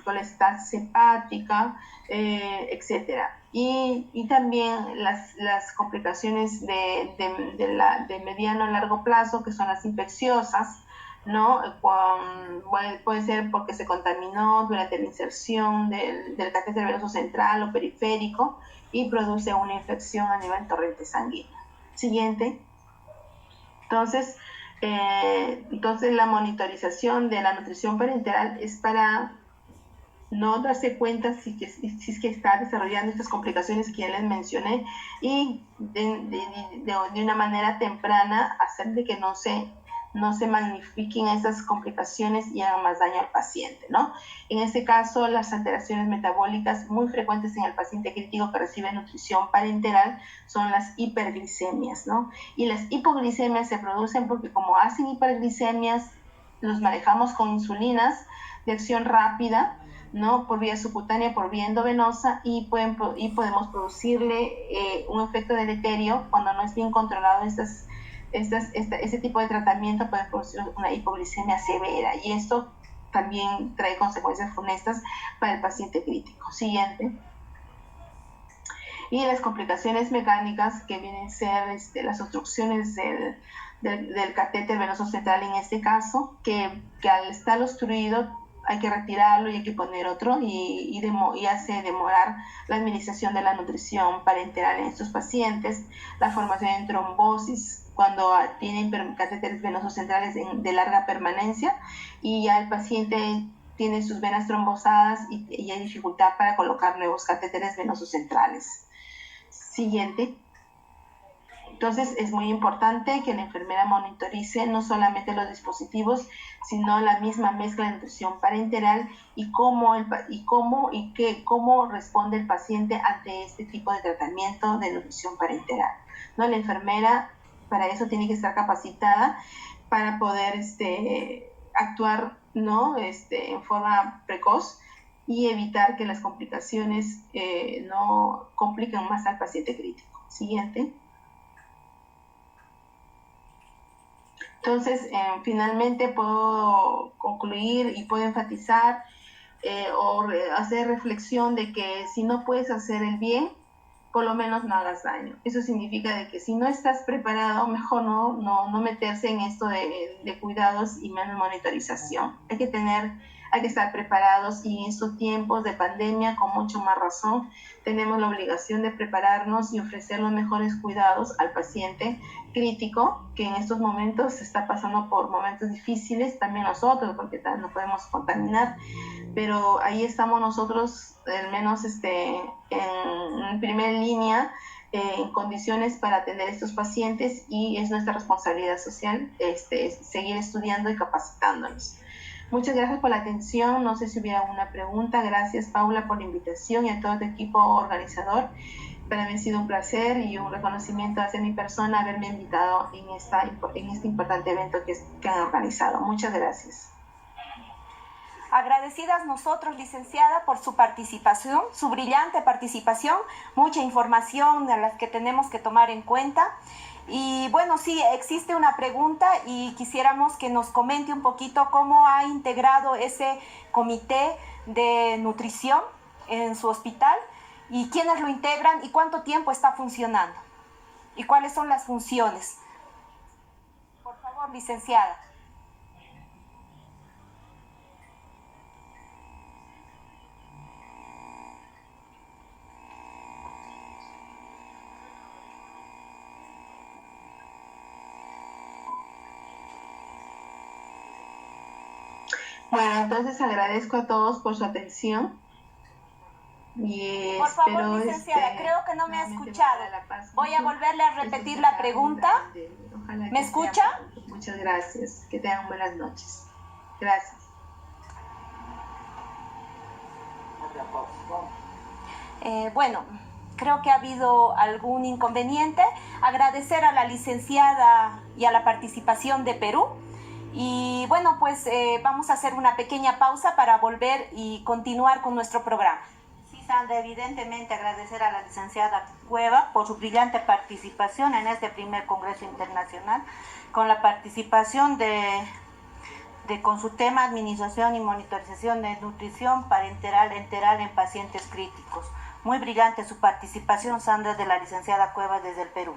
colestasis hepática, etcétera. Y también las complicaciones de mediano a largo plazo, que son las infecciosas, ¿no? Puede ser porque se contaminó durante la inserción del catéter venoso central o periférico y produce una infección a nivel torrente sanguíneo. Siguiente. Entonces, la monitorización de la nutrición parenteral es para no darse cuenta si es que está desarrollando estas complicaciones que ya les mencioné y de una manera temprana hacer de que no se magnifiquen esas complicaciones y hagan más daño al paciente, ¿no? En este caso, las alteraciones metabólicas muy frecuentes en el paciente crítico que recibe nutrición parenteral son las hiperglicemias, ¿no? Y las hipoglicemias se producen porque como hacen hiperglicemias, los manejamos con insulinas de acción rápida, ¿no? Por vía subcutánea, por vía endovenosa y podemos producirle un efecto deleterio cuando no es bien controlado este tipo de tratamiento puede producir una hipoglicemia severa y esto también trae consecuencias funestas para el paciente crítico. Siguiente. Y las complicaciones mecánicas que vienen a ser las obstrucciones del catéter venoso central en este caso, que al estar obstruido hay que retirarlo y hay que poner otro y hace demorar la administración de la nutrición parenteral en estos pacientes, la formación de trombosis cuando tienen catéteres venosos centrales de larga permanencia y ya el paciente tiene sus venas trombosadas y hay dificultad para colocar nuevos catéteres venosos centrales. Siguiente. Entonces es muy importante que la enfermera monitorice no solamente los dispositivos, sino la misma mezcla de nutrición parenteral y cómo responde el paciente ante este tipo de tratamiento de nutrición parenteral, ¿no? La enfermera para eso tiene que estar capacitada para poder actuar, ¿no? En forma precoz y evitar que las complicaciones no compliquen más al paciente crítico. Siguiente. Entonces, finalmente puedo concluir y puedo enfatizar hacer reflexión de que si no puedes hacer el bien, por lo menos no hagas daño. Eso significa de que si no estás preparado, mejor no meterse en esto de cuidados y menos monitorización. Hay que estar preparados y en estos tiempos de pandemia, con mucho más razón, tenemos la obligación de prepararnos y ofrecer los mejores cuidados al paciente crítico, que en estos momentos está pasando por momentos difíciles, también nosotros, porque no podemos contaminar, pero ahí estamos nosotros, al menos en primera línea, en condiciones para atender a estos pacientes y es nuestra responsabilidad social seguir estudiando y capacitándonos. Muchas gracias por la atención. No sé si hubiera alguna pregunta. Gracias, Paula, por la invitación y a todo tu equipo organizador. Para mí ha sido un placer y un reconocimiento hacia mi persona haberme invitado en este importante evento que han organizado. Muchas gracias. Agradecidas nosotros, licenciada, por su participación, su brillante participación, mucha información de las que tenemos que tomar en cuenta. Y bueno, sí, existe una pregunta y quisiéramos que nos comente un poquito cómo ha integrado ese comité de nutrición en su hospital y quiénes lo integran y cuánto tiempo está funcionando y cuáles son las funciones. Por favor, licenciada. Bueno, entonces agradezco a todos por su atención. Y por favor, licenciada, creo que no me ha escuchado. Voy a volverle a repetir la pregunta. ¿Me escucha? Muchas gracias. Que tengan buenas noches. Gracias. Bueno, creo que ha habido algún inconveniente. Agradecer a la licenciada y a la participación de Perú. Y bueno, pues vamos a hacer una pequeña pausa para volver y continuar con nuestro programa. Sí, Sandra, evidentemente agradecer a la licenciada Cueva por su brillante participación en este primer Congreso Internacional, con la participación con su tema Administración y Monitorización de Nutrición Parenteral Enteral en Pacientes Críticos. Muy brillante su participación, Sandra, de la licenciada Cueva desde el Perú.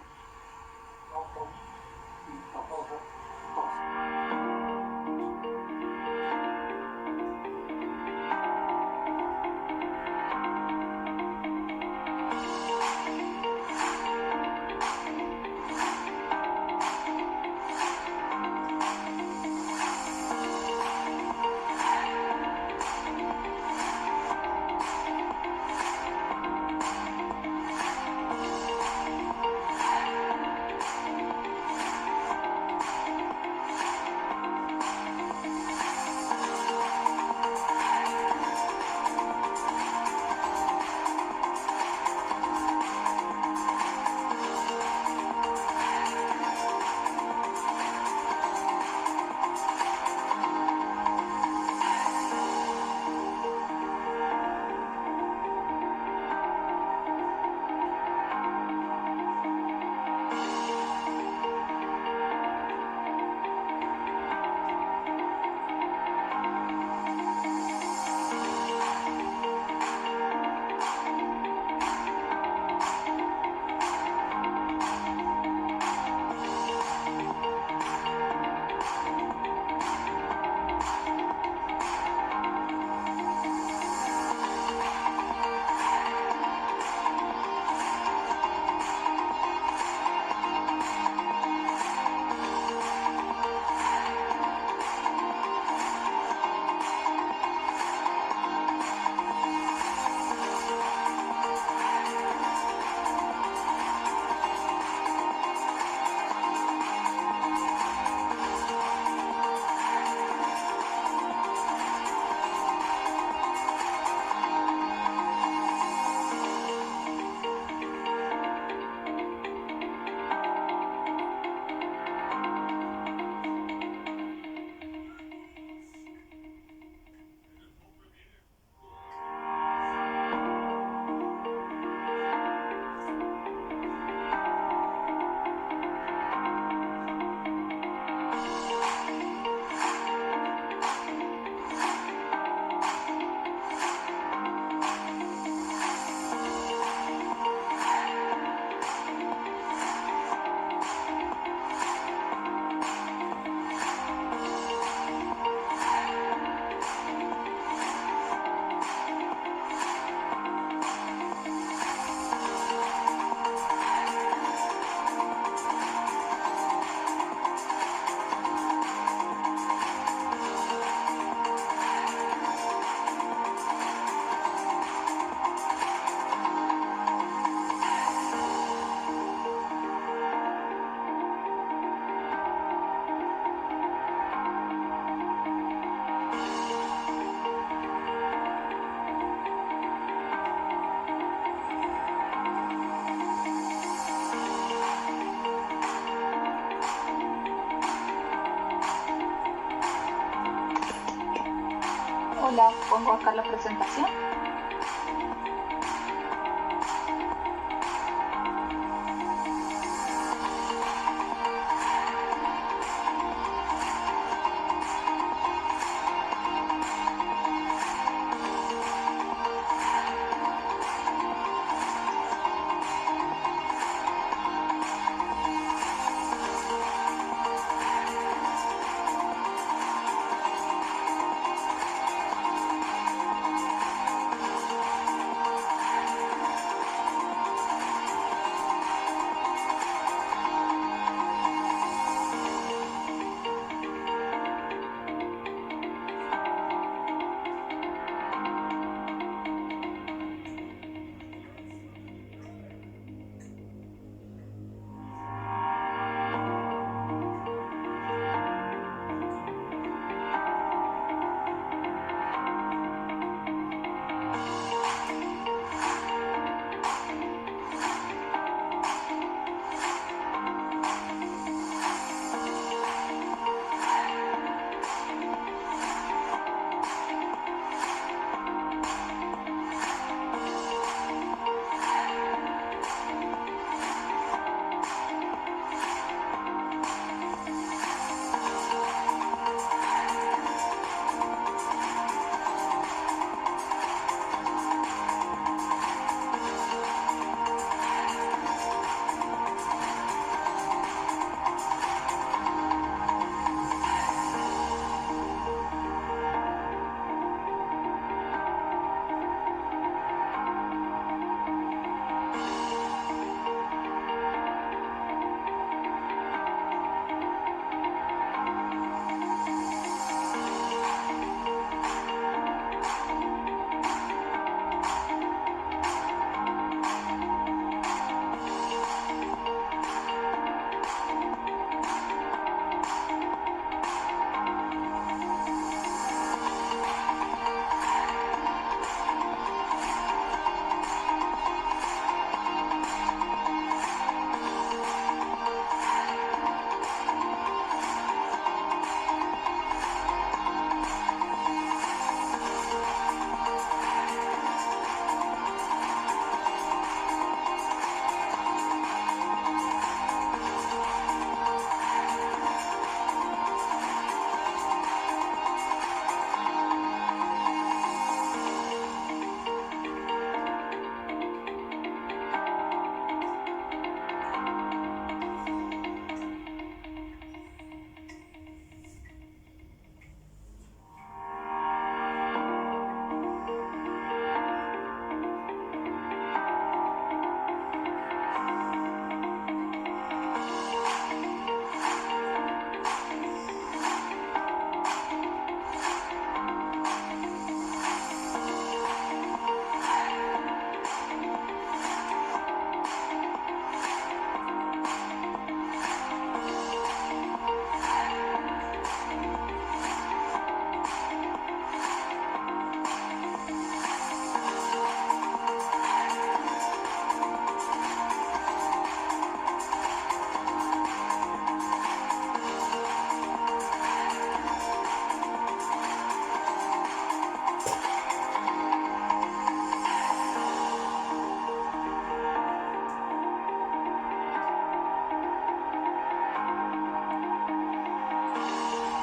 la pongo acá la presentación.